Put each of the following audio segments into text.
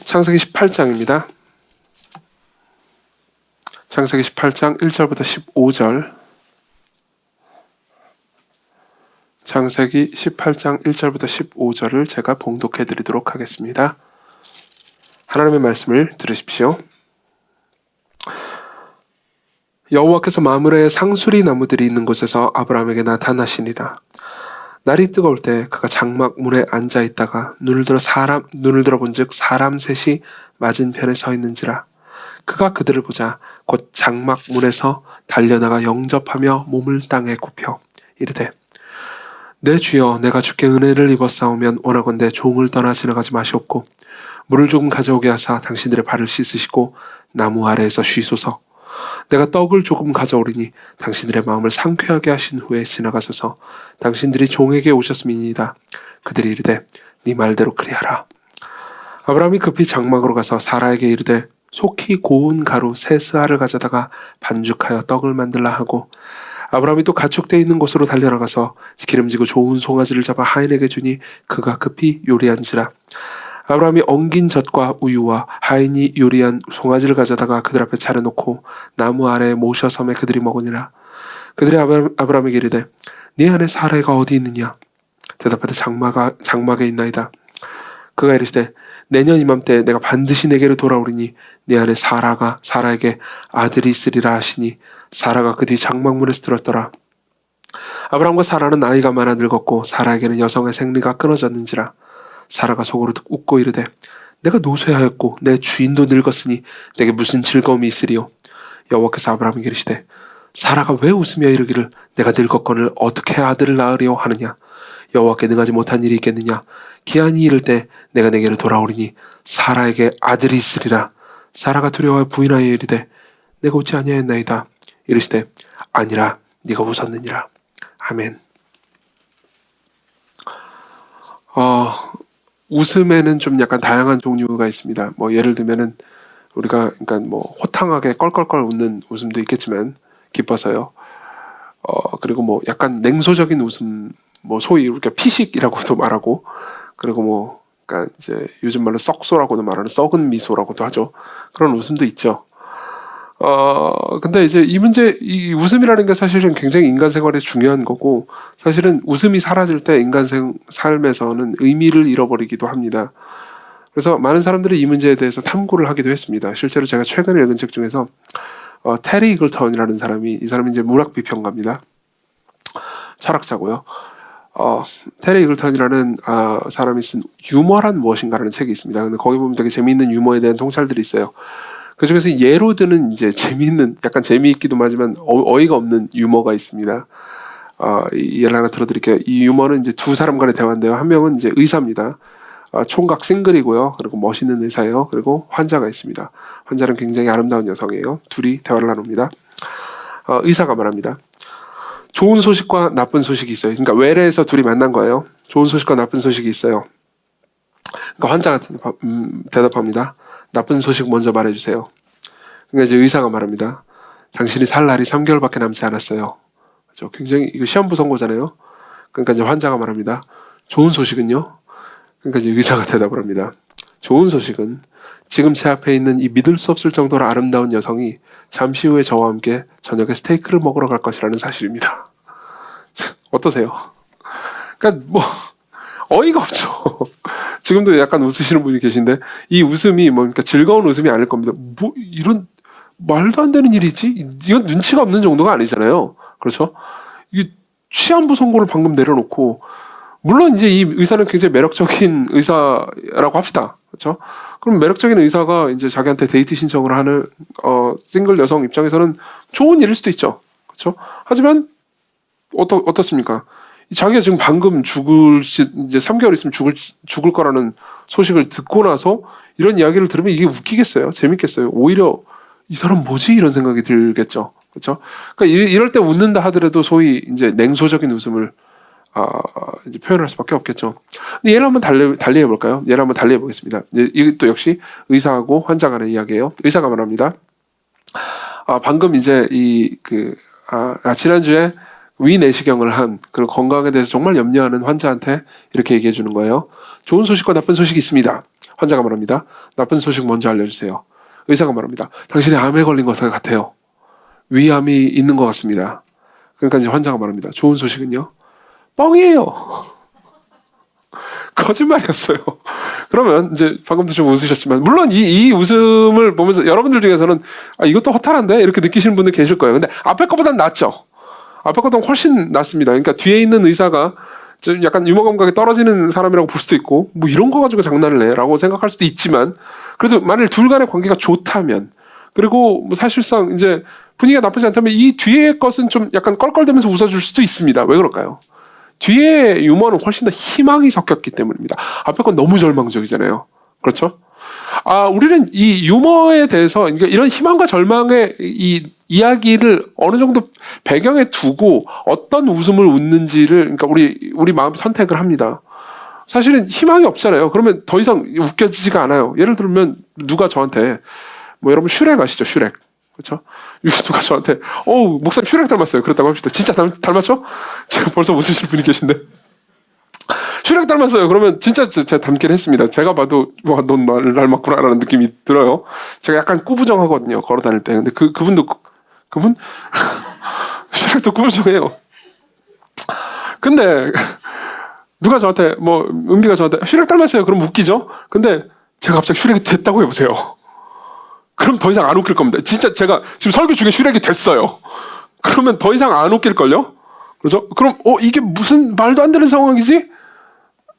창세기 18장입니다. 창세기 18장 1절부터 15절. 창세기 18장 1절부터 15절을 제가 봉독해 드리도록 하겠습니다. 하나님의 말씀을 들으십시오. 여호와께서 마므레의 상수리 나무들이 있는 곳에서 아브라함에게 나타나시니라. 날이 뜨거울 때 그가 장막 문에 앉아 있다가 눈을 들어 본즉 사람 셋이 맞은편에 서 있는지라. 그가 그들을 보자 곧 장막 문에서 달려나가 영접하며 몸을 땅에 굽혀 이르되, 내 주여, 내가 주께 은혜를 입었사오면 원하건대 종을 떠나 지나가지 마시옵고 물을 조금 가져오게 하사 당신들의 발을 씻으시고 나무 아래에서 쉬소서. 내가 떡을 조금 가져오리니 당신들의 마음을 상쾌하게 하신 후에 지나가소서. 당신들이 종에게 오셨음이니이다. 그들이 이르되, 네 말대로 그리하라. 아브라함이 급히 장막으로 가서 사라에게 이르되, 속히 고운 가루 세 스아를 가져다가 반죽하여 떡을 만들라 하고, 아브라함이 또 가축대 있는 곳으로 달려나가서 기름지고 좋은 송아지를 잡아 하인에게 주니 그가 급히 요리한지라. 아브라함이 엉긴 젖과 우유와 하인이 요리한 송아지를 가져다가 그들 앞에 차려놓고 나무 아래에 모셔 섬에 그들이 먹으니라. 그들이 아브라함에게 이르되, 네 아내 사라가 어디 있느냐? 대답하되 장막에 있나이다. 그가 이르시되, 내년 이맘때 내가 반드시 내게로 돌아오리니 네 아내 사라에게 아들이 있으리라 하시니 사라가 그 뒤 장막문에서 들었더라. 아브라함과 사라는 나이가 많아 늙었고 사라에게는 여성의 생리가 끊어졌는지라. 사라가 속으로 웃고 이르되, 내가 노쇠하였고 내 주인도 늙었으니 내게 무슨 즐거움이 있으리요? 여호와께서 아브라함에게 이르시되, 사라가 왜 웃으며 이르기를 내가 늙었거늘 어떻게 아들을 낳으리요 하느냐? 여호와께 능하지 못한 일이 있겠느냐? 기한이 이를 때 내가 내게로 돌아오리니 사라에게 아들이 있으리라. 사라가 두려워하여 부인하여 이르되, 내가 웃지 아니하였나이다. 이르시되, 아니라 네가 웃었느니라. 아멘. 웃음에는 좀 약간 다양한 종류가 있습니다. 예를 들면은 우리가 호탕하게 껄껄껄 웃는 웃음도 있겠지만 기뻐서요. 그리고 약간 냉소적인 웃음, 소위 우리가 피식이라고도 말하고, 그리고 그러니까 이제 요즘 말로 썩소라고도 말하는 썩은 미소라고도 하죠. 그런 웃음도 있죠. 근데 이제 이 웃음이라는 게 사실은 굉장히 인간 생활에 중요한 거고, 사실은 웃음이 사라질 때 인간 삶에서는 의미를 잃어버리기도 합니다. 그래서 많은 사람들이 이 문제에 대해서 탐구를 하기도 했습니다. 실제로 제가 최근에 읽은 책 중에서 테리 이글턴이라는 사람이, 이 사람이 이제 문학 비평가입니다. 철학자고요. 테리 이글턴이라는 사람이 쓴 유머란 무엇인가라는 책이 있습니다. 근데 거기 보면 되게 재미있는 유머에 대한 통찰들이 있어요. 그 중에서 예로 드는 이제 재미있는, 약간 재미있기도 하지만 어이가 없는 유머가 있습니다. 예를 하나 들어드릴게요. 이 유머는 이제 두 사람 간의 대화인데요. 한 명은 이제 의사입니다. 총각 싱글이고요. 그리고 멋있는 의사예요. 그리고 환자가 있습니다. 환자는 굉장히 아름다운 여성이에요. 둘이 대화를 나눕니다. 의사가 말합니다. 좋은 소식과 나쁜 소식이 있어요. 그러니까 외래에서 둘이 만난 거예요. 좋은 소식과 나쁜 소식이 있어요. 그러니까 환자가 대답합니다. 나쁜 소식 먼저 말해주세요. 그러니까 이제 의사가 말합니다. 당신이 살 날이 3개월밖에 남지 않았어요. 그렇죠? 굉장히 이거 시험부 선고잖아요. 그러니까 이제 환자가 말합니다. 좋은 소식은요? 그러니까 이제 의사가 대답을 합니다. 좋은 소식은 지금 제 앞에 있는 이 믿을 수 없을 정도로 아름다운 여성이 잠시 후에 저와 함께 저녁에 스테이크를 먹으러 갈 것이라는 사실입니다. 어떠세요? 그러니까 어이가 없죠. 지금도 약간 웃으시는 분이 계신데, 이 웃음이 그러니까 즐거운 웃음이 아닐 겁니다. 이런 말도 안 되는 일이지? 이건 눈치가 없는 정도가 아니잖아요. 그렇죠? 이게 시한부 선고를 방금 내려놓고, 물론 이제 이 의사는 굉장히 매력적인 의사라고 합시다. 그렇죠? 그럼 매력적인 의사가 이제 자기한테 데이트 신청을 하는 싱글 여성 입장에서는 좋은 일일 수도 있죠. 그렇죠? 하지만 어떻습니까? 자기가 지금 방금 이제 3개월 있으면 죽을 거라는 소식을 듣고 나서 이런 이야기를 들으면 이게 웃기겠어요? 재밌겠어요? 오히려 이 사람 뭐지? 이런 생각이 들겠죠. 그렇죠? 그러니까 이럴 때 웃는다 하더라도 소위 이제 냉소적인 웃음을 이제 표현할 수밖에 없겠죠. 근데 얘를 한번 달리 해볼까요? 얘를 한번 달리 해보겠습니다. 이것도 역시 의사하고 환자 간의 이야기예요. 의사가 말합니다. 방금 이제 지난주에 위내시경을 한, 그리고 건강에 대해서 정말 염려하는 환자한테 이렇게 얘기해 주는 거예요. 좋은 소식과 나쁜 소식이 있습니다. 환자가 말합니다. 나쁜 소식 먼저 알려주세요. 의사가 말합니다. 당신이 암에 걸린 것 같아요. 위암이 있는 것 같습니다. 그러니까 이제 환자가 말합니다. 좋은 소식은요? 뻥이에요. 거짓말이었어요. 그러면 이제 방금도 좀 웃으셨지만 물론 이 웃음을 보면서 여러분들 중에서는 이것도 허탈한데 이렇게 느끼시는 분들 계실 거예요. 근데 앞에 거보단 낫죠. 앞에 거보다 훨씬 낫습니다. 그러니까 뒤에 있는 의사가 좀 약간 유머 감각이 떨어지는 사람이라고 볼 수도 있고 뭐 이런 거 가지고 장난을 해라고 생각할 수도 있지만 그래도 만일 둘 간의 관계가 좋다면 그리고 뭐 사실상 이제 분위기가 나쁘지 않다면 이 뒤에 것은 좀 약간 껄껄대면서 웃어줄 수도 있습니다. 왜 그럴까요? 뒤에 유머는 훨씬 더 희망이 섞였기 때문입니다. 앞에 건 너무 절망적이잖아요. 그렇죠? 우리는 이 유머에 대해서 그러니까 이런 희망과 절망의 이 이야기를 어느 정도 배경에 두고 어떤 웃음을 웃는지를 그러니까 우리 마음 선택을 합니다. 사실은 희망이 없잖아요. 그러면 더 이상 웃겨지지가 않아요. 예를 들면 누가 저한테 뭐 여러분 슈렉 아시죠? 슈렉. 그렇죠? 누가 저한테 목사님 슈렉 닮았어요. 그렇다고 합시다. 진짜 닮았죠? 제가 벌써 웃으실 분이 계신데 슈렉 닮았어요. 그러면 진짜 제가 닮긴 했습니다. 제가 봐도 와, 넌 나를 닮았구나라는 느낌이 들어요. 제가 약간 꾸부정하거든요. 걸어 다닐 때. 근데 그분 슈렉도 꾸부정해요. 근데 누가 저한테 은비가 저한테 슈렉 닮았어요. 그럼 웃기죠? 근데 제가 갑자기 슈렉이 됐다고 해보세요. 그럼 더 이상 안 웃길 겁니다. 진짜 제가 지금 설교 중에 슈렉이 됐어요. 그러면 더 이상 안 웃길걸요? 그렇죠? 그럼 이게 무슨 말도 안 되는 상황이지?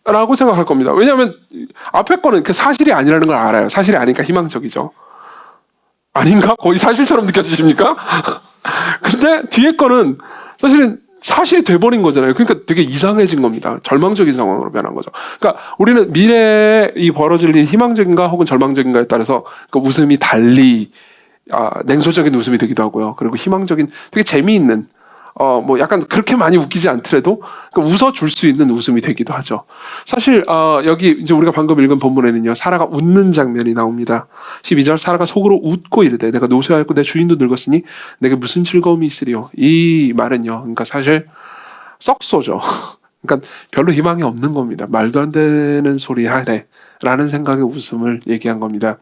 라고 생각할 겁니다. 왜냐하면 앞에 거는 그 사실이 아니라는 걸 알아요. 사실이 아니니까 희망적이죠. 아닌가? 거의 사실처럼 느껴지십니까? 근데 뒤에 거는 사실은 사실이 돼버린 거잖아요. 그러니까 되게 이상해진 겁니다. 절망적인 상황으로 변한 거죠. 그러니까 우리는 미래에 이 벌어질 일이 희망적인가 혹은 절망적인가에 따라서 그 웃음이 달리 냉소적인 웃음이 되기도 하고요. 그리고 희망적인 되게 재미있는 약간 그렇게 많이 웃기지 않더라도 웃어줄 수 있는 웃음이 되기도 하죠. 사실 여기 이제 우리가 방금 읽은 본문에는요 사라가 웃는 장면이 나옵니다. 12절 사라가 속으로 웃고 이르되 내가 노쇠하였고 내 주인도 늙었으니 내게 무슨 즐거움이 있으리요. 이 말은요 그러니까 사실 썩소죠. 그러니까 별로 희망이 없는 겁니다. 말도 안 되는 소리 하네 라는 생각의 웃음을 얘기한 겁니다.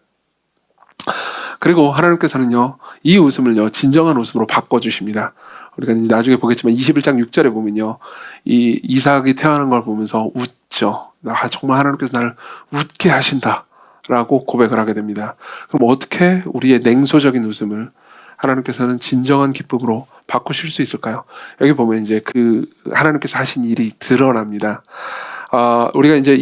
그리고 하나님께서는요 이 웃음을요 진정한 웃음으로 바꿔주십니다. 우리가 나중에 보겠지만 21장 6절에 보면요 이 이삭이 태어난 걸 보면서 웃죠. 정말 하나님께서 나를 웃게 하신다 라고 고백을 하게 됩니다. 그럼 어떻게 우리의 냉소적인 웃음을 하나님께서는 진정한 기쁨으로 바꾸실 수 있을까요? 여기 보면 이제 그 하나님께서 하신 일이 드러납니다. 우리가 이제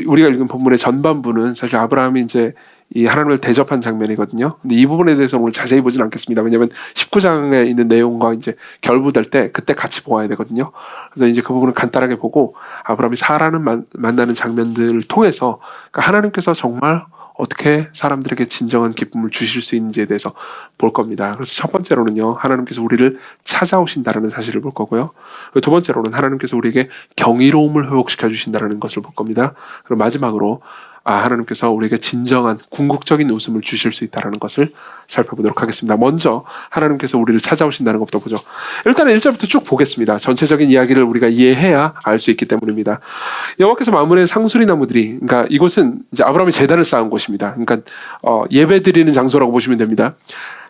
우리가 읽은 본문의 전반부는 사실 아브라함이 이제 이 하나님을 대접한 장면이거든요. 근데 이 부분에 대해서 오늘 자세히 보진 않겠습니다. 왜냐하면 19장에 있는 내용과 이제 결부될 때 그때 같이 보아야 되거든요. 그래서 이제 그 부분을 간단하게 보고 아브라함이 사라를 만나는 장면들을 통해서 그러니까 하나님께서 정말 어떻게 사람들에게 진정한 기쁨을 주실 수 있는지에 대해서 볼 겁니다. 그래서 첫 번째로는요, 하나님께서 우리를 찾아오신다는 사실을 볼 거고요. 두 번째로는 하나님께서 우리에게 경이로움을 회복시켜 주신다는 것을 볼 겁니다. 그리고 마지막으로 하나님께서 우리에게 진정한 궁극적인 웃음을 주실 수 있다는 것을 살펴보도록 하겠습니다. 먼저 하나님께서 우리를 찾아오신다는 것부터 보죠. 일단은 1절부터 쭉 보겠습니다. 전체적인 이야기를 우리가 이해해야 알 수 있기 때문입니다. 여호와께서 만물의 상수리 나무들이, 그러니까 이곳은 이제 아브라함이 제단을 쌓은 곳입니다. 그러니까 예배드리는 장소라고 보시면 됩니다.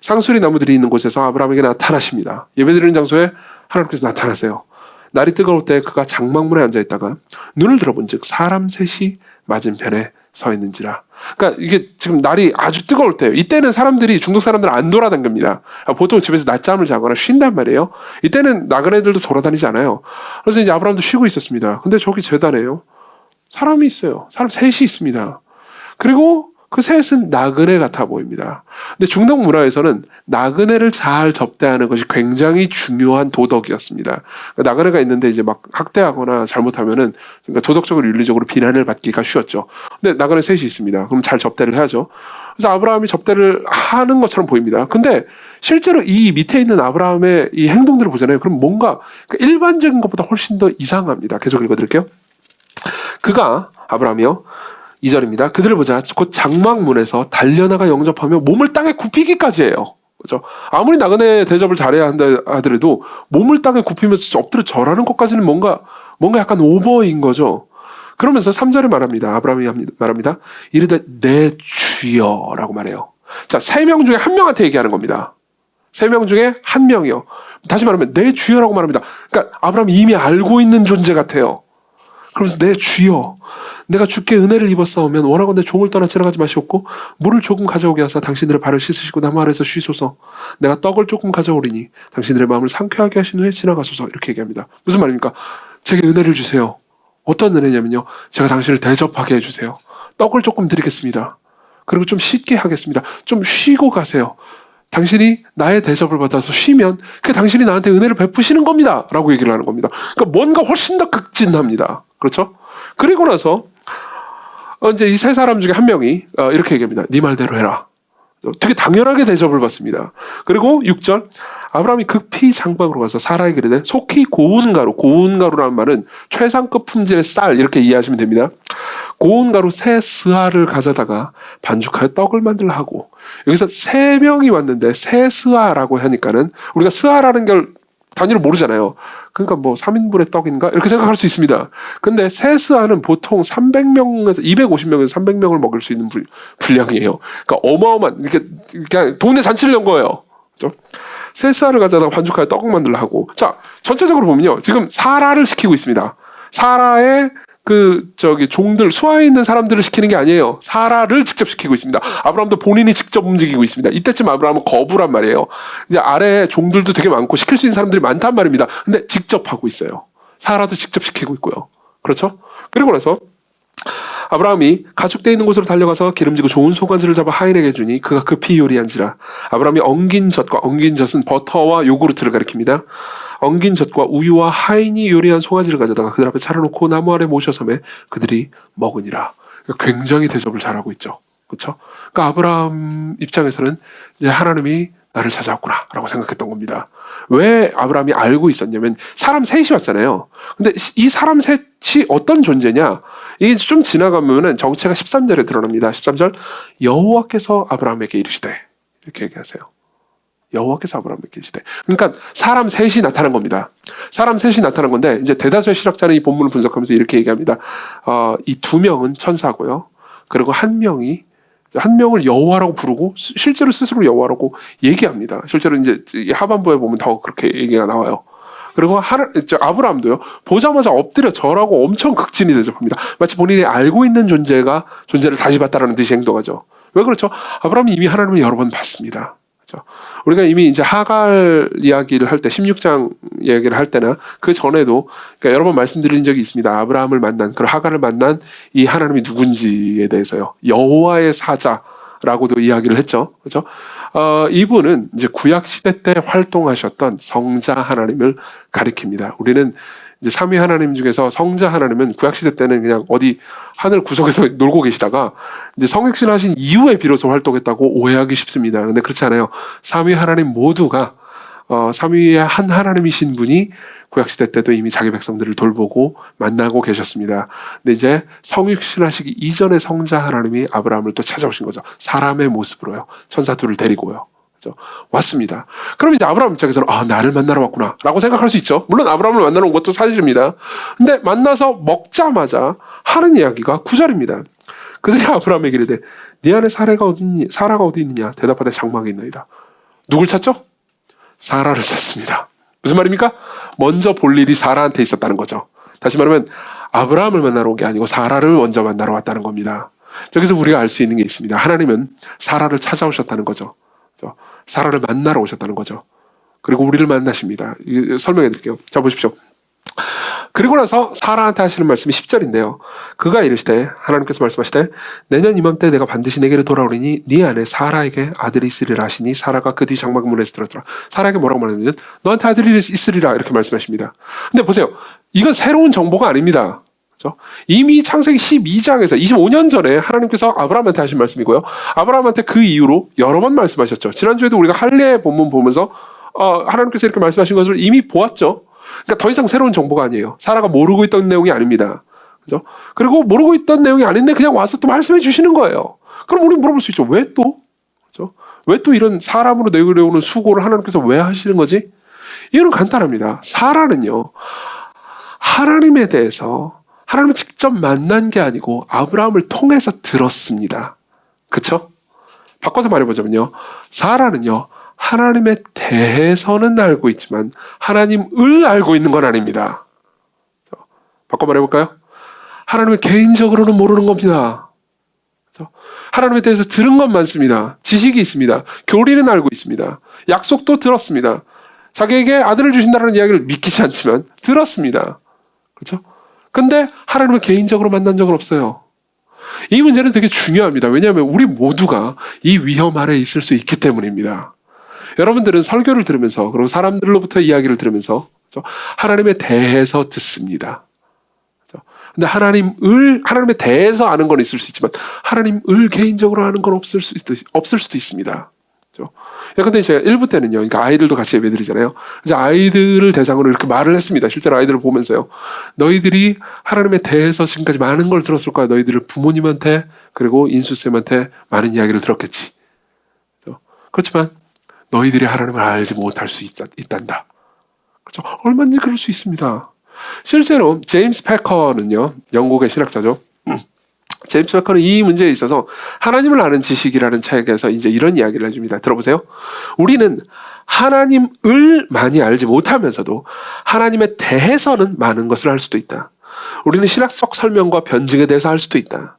상수리 나무들이 있는 곳에서 아브라함에게 나타나십니다. 예배드리는 장소에 하나님께서 나타나세요. 날이 뜨거울 때 그가 장막문에 앉아 있다가 눈을 들어본즉 사람 셋이 맞은편에 서 있는지라. 그러니까 이게 지금 날이 아주 뜨거울 때예요. 이때는 사람들이 중동 사람들은 안 돌아다닙니다. 보통 집에서 낮잠을 자거나 쉰단 말이에요. 이때는 나그네들도 돌아다니지 않아요. 그래서 이제 아브라함도 쉬고 있었습니다. 근데 저기 제단에요 사람이 있어요. 사람 셋이 있습니다. 그리고 그 셋은 나그네 같아 보입니다. 근데 중동 문화에서는 나그네를 잘 접대하는 것이 굉장히 중요한 도덕이었습니다. 그러니까 나그네가 있는데 이제 막 학대하거나 잘못하면은 그러니까 도덕적으로 윤리적으로 비난을 받기가 쉬웠죠. 근데 나그네 셋이 있습니다. 그럼 잘 접대를 해야죠. 그래서 아브라함이 접대를 하는 것처럼 보입니다. 근데 실제로 이 밑에 있는 아브라함의 이 행동들을 보잖아요. 그럼 뭔가 일반적인 것보다 훨씬 더 이상합니다. 계속 읽어드릴게요. 그가 아브라함이요. 2절입니다. 그들을 보자 곧 장막문에서 달려나가 영접하며 몸을 땅에 굽히기까지 해요. 그렇죠? 아무리 나그네 대접을 잘해야 한다 하더라도 몸을 땅에 굽히면서 엎드려 절하는 것까지는 뭔가 약간 오버인 거죠. 그러면서 3절에 말합니다. 아브라함이 말합니다. 이르되 내 주여라고 말해요. 자, 3명 중에 1명한테 얘기하는 겁니다. 3명 중에 1명이요. 다시 말하면 내 주여라고 말합니다. 그러니까 아브라함이 이미 알고 있는 존재 같아요. 그러면서 내 주여, 내가 주께 은혜를 입었사오면 원하건대 종을 떠나 지나가지 마시옵고 물을 조금 가져오게 하사 당신들의 발을 씻으시고 나무 아래에서 쉬소서. 내가 떡을 조금 가져오리니 당신들의 마음을 상쾌하게 하신 후에 지나가소서. 이렇게 얘기합니다. 무슨 말입니까? 제게 은혜를 주세요. 어떤 은혜냐면요, 제가 당신을 대접하게 해주세요. 떡을 조금 드리겠습니다. 그리고 좀 씻게 하겠습니다. 좀 쉬고 가세요. 당신이 나의 대접을 받아서 쉬면 그게 당신이 나한테 은혜를 베푸시는 겁니다 라고 얘기를 하는 겁니다. 그러니까 뭔가 훨씬 더 극진합니다. 그렇죠? 그리고 나서 이제 이 3사람 중에 1명이 이렇게 얘기합니다. 네 말대로 해라. 되게 당연하게 대접을 받습니다. 그리고 6절, 아브라함이 급히 장막으로 가서 사라에게 이르되 속히 고운 가루, 고운 가루라는 말은 최상급 품질의 쌀 이렇게 이해하시면 됩니다. 고운 가루 3스아를 가져다가 반죽하여 떡을 만들라 하고, 여기서 3명이 왔는데 3스아라고 하니까는 우리가 스아라는 걸 단위를 모르잖아요. 그러니까 뭐 3인분의 떡인가 이렇게 생각할 수 있습니다. 근데 3스아는 보통 300명에서 250명에서 300명을 먹을 수 있는 분량이에요. 그러니까 어마어마한, 이렇게 그냥 동네 잔치를 연 거예요. 그렇죠? 3스아를 가져다가 반죽하여 떡을 만들라 하고, 자, 전체적으로 보면요, 지금 사라를 시키고 있습니다. 사라의 종들, 수하에 있는 사람들을 시키는 게 아니에요. 사라를 직접 시키고 있습니다. 아브라함도 본인이 직접 움직이고 있습니다. 이때쯤 아브라함은 거부란 말이에요. 이제 아래에 종들도 되게 많고 시킬 수 있는 사람들이 많단 말입니다. 근데 직접 하고 있어요. 사라도 직접 시키고 있고요. 그렇죠? 그리고 나서 아브라함이 가축대 있는 곳으로 달려가서 기름지고 좋은 소간지를 잡아 하인에게 주니 그가 급히 요리한지라. 아브라함이 엉긴 젖은 버터와 요구르트를 가리킵니다. 엉긴 젖과 우유와 하인이 요리한 송아지를 가져다가 그들 앞에 차려놓고 나무 아래 모셔서매 그들이 먹으니라. 굉장히 대접을 잘하고 있죠. 그렇죠? 그러니까 아브라함 입장에서는 이제 하나님이 나를 찾아왔구나 라고 생각했던 겁니다. 왜 아브라함이 알고 있었냐면 사람 셋이 왔잖아요. 근데 이 사람 셋이 어떤 존재냐, 이게 좀 지나가면은 정체가 13절에 드러납니다. 13절, 여호와께서 아브라함에게 이르시되, 이렇게 얘기하세요. 여호와께서 아브라함에게 이르시되. 그러니까 사람 셋이 나타난 겁니다. 사람 셋이 나타난 건데, 이제 대다수의 신학자는 이 본문을 분석하면서 이렇게 얘기합니다. 이 2명은 천사고요. 그리고 한 명을 여호와라고 부르고 실제로 스스로 여호와라고 얘기합니다. 실제로 이제 하반부에 보면 더 그렇게 얘기가 나와요. 그리고 아브라함도요, 보자마자 엎드려 절하고 엄청 극진히 대접합니다. 마치 본인이 알고 있는 존재를 다시 봤다라는 듯이 행동하죠. 왜 그렇죠? 아브라함이 이미 하나님을 여러 번 봤습니다. 그렇죠? 우리가 이미 이제 하갈 이야기를 할 때, 16장 이야기를 할 때나 그 전에도 그러니까 여러 번 말씀드린 적이 있습니다. 아브라함을 만난, 그 하갈을 만난 이 하나님이 누군지에 대해서요. 여호와의 사자라고도 이야기를 했죠. 그렇죠? 이분은 이제 구약 시대 때 활동하셨던 성자 하나님을 가리킵니다. 우리는 이제 삼위 하나님 중에서 성자 하나님은 구약 시대 때는 그냥 어디 하늘 구석에서 놀고 계시다가 이제 성육신 하신 이후에 비로소 활동했다고 오해하기 쉽습니다. 근데 그렇지 않아요. 삼위 하나님 모두가 삼위의 한 하나님이신 분이 구약 시대 때도 이미 자기 백성들을 돌보고 만나고 계셨습니다. 근데 이제 성육신 하시기 이전에 성자 하나님이 아브라함을 또 찾아오신 거죠. 사람의 모습으로요. 천사 둘을 데리고요. 왔습니다. 그럼 이제 아브라함 입장에서는 나를 만나러 왔구나 라고 생각할 수 있죠. 물론 아브라함을 만나러 온 것도 사실입니다. 근데 만나서 먹자마자 하는 이야기가 9절입니다. 그들이 아브라함에게 이르되 네 안에 사라가 어디 있느냐 대답하되 장막에 있나이다. 누굴 찾죠? 사라를 찾습니다. 무슨 말입니까? 먼저 볼 일이 사라한테 있었다는 거죠. 다시 말하면 아브라함을 만나러 온 게 아니고 사라를 먼저 만나러 왔다는 겁니다. 여기서 우리가 알 수 있는 게 있습니다. 하나님은 사라를 찾아오셨다는 거죠. 사라를 만나러 오셨다는 거죠. 그리고 우리를 만나십니다. 설명해 드릴게요. 자, 보십시오. 그리고 나서 사라한테 하시는 말씀이 10절인데요. 그가 이르시되, 하나님께서 말씀하시되 내년 이맘때 내가 반드시 내게로 돌아오리니 네 안에 사라에게 아들이 있으리라 하시니 사라가 그 뒤 장막 문에서 들었더라. 사라에게 뭐라고 말하냐면 너한테 아들이 있으리라 이렇게 말씀하십니다. 근데 보세요. 이건 새로운 정보가 아닙니다. 그렇죠? 이미 창세기 12장에서 25년 전에 하나님께서 아브라함한테 하신 말씀이고요. 아브라함한테 그 이후로 여러 번 말씀하셨죠. 지난주에도 우리가 할례 본문 보면서 하나님께서 이렇게 말씀하신 것을 이미 보았죠. 그러니까 더 이상 새로운 정보가 아니에요. 사라가 모르고 있던 내용이 아닙니다. 그죠? 그리고 모르고 있던 내용이 아닌데 그냥 와서 또 말씀해 주시는 거예요. 그럼 우리는 물어볼 수 있죠. 왜 또? 그죠? 왜 또 이런 사람으로 내려오는 수고를 하나님께서 왜 하시는 거지? 이유는 간단합니다. 사라는요, 하나님에 대해서 하나님을 직접 만난 게 아니고 아브라함을 통해서 들었습니다. 그쵸? 바꿔서 말해보자면요. 사라는요. 하나님에 대해서는 알고 있지만 하나님을 알고 있는 건 아닙니다. 바꿔 말해볼까요? 하나님을 개인적으로는 모르는 겁니다. 하나님에 대해서 들은 건 많습니다. 지식이 있습니다. 교리는 알고 있습니다. 약속도 들었습니다. 자기에게 아들을 주신다는 이야기를 믿기지 않지만 들었습니다. 그렇죠? 근데 하나님을 개인적으로 만난 적은 없어요. 이 문제는 되게 중요합니다. 왜냐하면 우리 모두가 이 위험 아래에 있을 수 있기 때문입니다. 여러분들은 설교를 들으면서 그리고 사람들로부터 이야기를 들으면서 그렇죠? 하나님에 대해서 듣습니다. 근데 하나님에 대해서 아는 건 있을 수 있지만 하나님을 개인적으로 아는 건 없을 수도 있습니다. 그렇죠? 근데 이제 1부 때는요, 그러니까 아이들도 같이 예배드리잖아요. 이제 아이들을 대상으로 이렇게 말을 했습니다. 실제로 아이들을 보면서요. 너희들이 하나님에 대해서 지금까지 많은 걸 들었을 거야. 너희들을 부모님한테 그리고 인수쌤한테 많은 이야기를 들었겠지. 그렇죠? 그렇지만 너희들이 하나님을 알지 못할 수 있단다. 그렇죠? 얼마든지 그럴 수 있습니다. 실제로 제임스 패커는요, 영국의 신학자죠. 제임스 패커는 이 문제에 있어서 하나님을 아는 지식이라는 책에서 이제 이런 이야기를 해줍니다. 들어보세요. 우리는 하나님을 많이 알지 못하면서도 하나님에 대해서는 많은 것을 알 수도 있다. 우리는 신학적 설명과 변증에 대해서 알 수도 있다.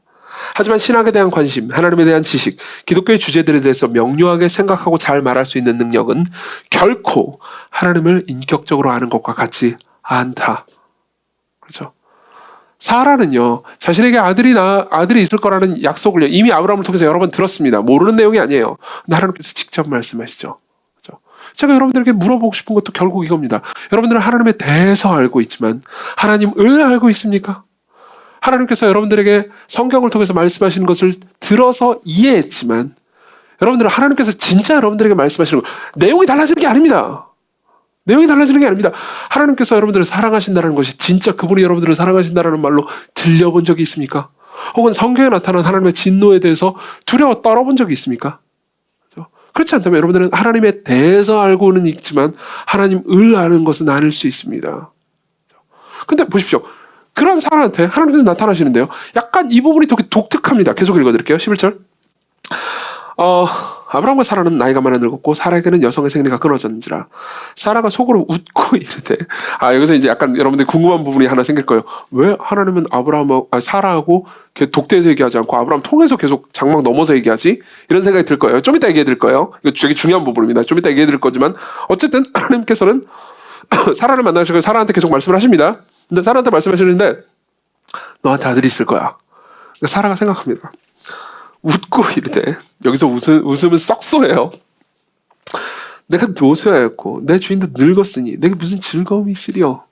하지만 신학에 대한 관심, 하나님에 대한 지식, 기독교의 주제들에 대해서 명료하게 생각하고 잘 말할 수 있는 능력은 결코 하나님을 인격적으로 아는 것과 같지 않다. 그렇죠? 사라는요, 자신에게 아들이 있을 거라는 약속을 이미 아브라함을 통해서 여러 번 들었습니다. 모르는 내용이 아니에요. 근데 하나님께서 직접 말씀하시죠. 그렇죠? 제가 여러분들에게 물어보고 싶은 것도 결국 이겁니다. 여러분들은 하나님에 대해서 알고 있지만 하나님을 알고 있습니까? 하나님께서 여러분들에게 성경을 통해서 말씀하시는 것을 들어서 이해했지만 여러분들은 하나님께서 진짜 여러분들에게 말씀하시는 것, 내용이 달라지는 게 아닙니다. 내용이 달라지는 게 아닙니다. 하나님께서 여러분들을 사랑하신다는 것이 진짜 그분이 여러분들을 사랑하신다는 말로 들려본 적이 있습니까? 혹은 성경에 나타난 하나님의 진노에 대해서 두려워 떨어본 적이 있습니까? 그렇지 않다면 여러분들은 하나님에 대해서 알고는 있지만 하나님을 아는 것은 아닐 수 있습니다. 근데 보십시오. 그런 사람한테 하나님께서 나타나시는데요. 약간 이 부분이 되게 독특합니다. 계속 읽어드릴게요. 11절. 아브라함과 사라는 나이가 많아 늙었고 사라에게는 여성의 생리가 끊어졌는지라 사라가 속으로 웃고 이르되, 여기서 이제 약간 여러분들이 궁금한 부분이 하나 생길 거예요. 왜 하나님은 사라하고 독대해서 얘기하지 않고 아브라함 통해서 계속 장막 넘어서 얘기하지? 이런 생각이 들 거예요. 좀 이따 얘기해 드릴 거예요. 이거 되게 중요한 부분입니다. 좀 이따 얘기해 드릴 거지만 어쨌든 하나님께서는 사라를 만나시고 사라한테 계속 말씀을 하십니다. 근데 사라한테 말씀하시는데 너한테 아들이 있을 거야. 그러니까 사라가 생각합니다. 웃고 이르되, 여기서 웃음은 썩소예요. 내가 노쇠하였고 내 주인도 늙었으니 내게 무슨 즐거움이 있으리요.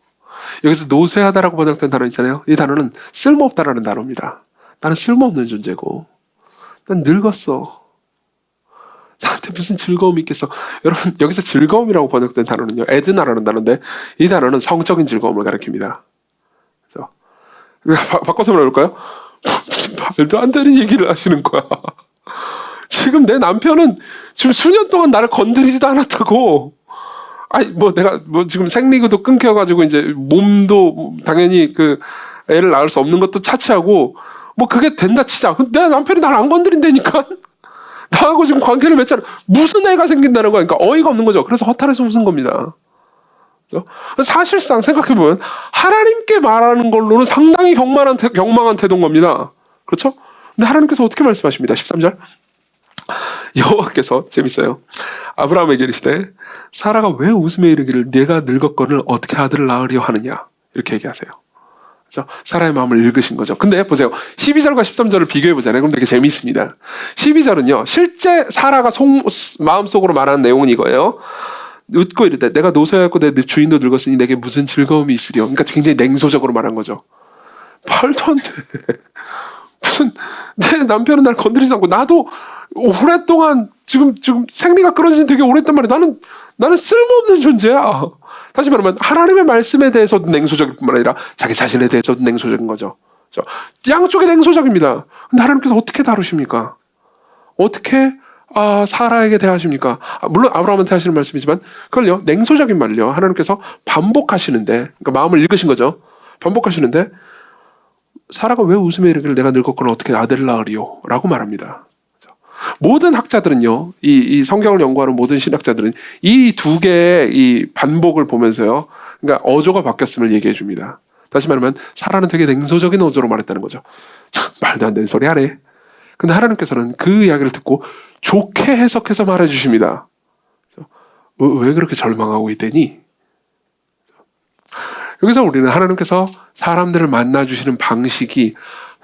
여기서 노쇠하다라고 번역된 단어 있잖아요. 이 단어는 쓸모없다라는 단어입니다. 나는 쓸모없는 존재고 난 늙었어. 나한테 무슨 즐거움이 있겠어. 여러분, 여기서 즐거움이라고 번역된 단어는요, 에드나라는 단어인데 이 단어는 성적인 즐거움을 가리킵니다. 바꿔서 말해볼까요? 무슨 말도 안 되는 얘기를 하시는 거야. 지금 내 남편은 지금 수년 동안 나를 건드리지도 않았다고. 내가 지금 생리구도 끊겨가지고 이제 몸도 당연히 애를 낳을 수 없는 것도 차치하고 그게 된다 치자. 내 남편이 나를 안 건드린다니까. 나하고 지금 관계를 맺잖아. 무슨 애가 생긴다는 거야. 그러니까 어이가 없는 거죠. 그래서 허탈해서 웃은 겁니다. 사실상 생각해보면 하나님께 말하는 걸로는 상당히 경망한 태도인 겁니다. 그렇죠? 근데 하나님께서 어떻게 말씀하십니다. 13절. 여호와께서, 재밌어요, 아브라함에게 이르시되 사라가 왜 웃음에 이르기를 내가 늙었거늘 어떻게 아들을 낳으려 하느냐, 이렇게 얘기하세요. 그렇죠? 사라의 마음을 읽으신 거죠. 근데 보세요, 12절과 13절을 비교해보잖아요. 그럼 되게 재미있습니다. 12절은요 실제 사라가 마음속으로 말하는 내용은 이거예요. 웃고 이르되 내가 노쇠하였고 내 주인도 늙었으니 내게 무슨 즐거움이 있으리요. 그러니까 굉장히 냉소적으로 말한 거죠. 말도 안 돼. 무슨, 내 남편은 날 건드리지 않고 나도 오랫동안 지금 생리가 끊어진 지 되게 오래됐단 말이야. 나는 쓸모없는 존재야. 다시 말하면 하나님의 말씀에 대해서도 냉소적일 뿐만 아니라 자기 자신에 대해서도 냉소적인 거죠. 양쪽에 냉소적입니다. 근데 하나님께서 어떻게 다루십니까? 어떻게 사라에게 대하십니까? 물론 아브라함한테 하시는 말씀이지만 그걸요, 냉소적인 말을요 하나님께서 반복하시는데, 그러니까 마음을 읽으신 거죠. 반복하시는데 사라가 왜 웃음에 이르기를 내가 늙었거늘 어떻게 아들을 낳으리요? 라고 말합니다. 모든 학자들은요, 이 성경을 연구하는 모든 신학자들은 이 두 개의 이 반복을 보면서요, 그러니까 어조가 바뀌었음을 얘기해 줍니다. 다시 말하면 사라는 되게 냉소적인 어조로 말했다는 거죠. 말도 안 되는 소리 하네. 근데 하나님께서는 그 이야기를 듣고 좋게 해석해서 말해 주십니다. 왜 그렇게 절망하고 있대니? 여기서 우리는 하나님께서 사람들을 만나주시는 방식이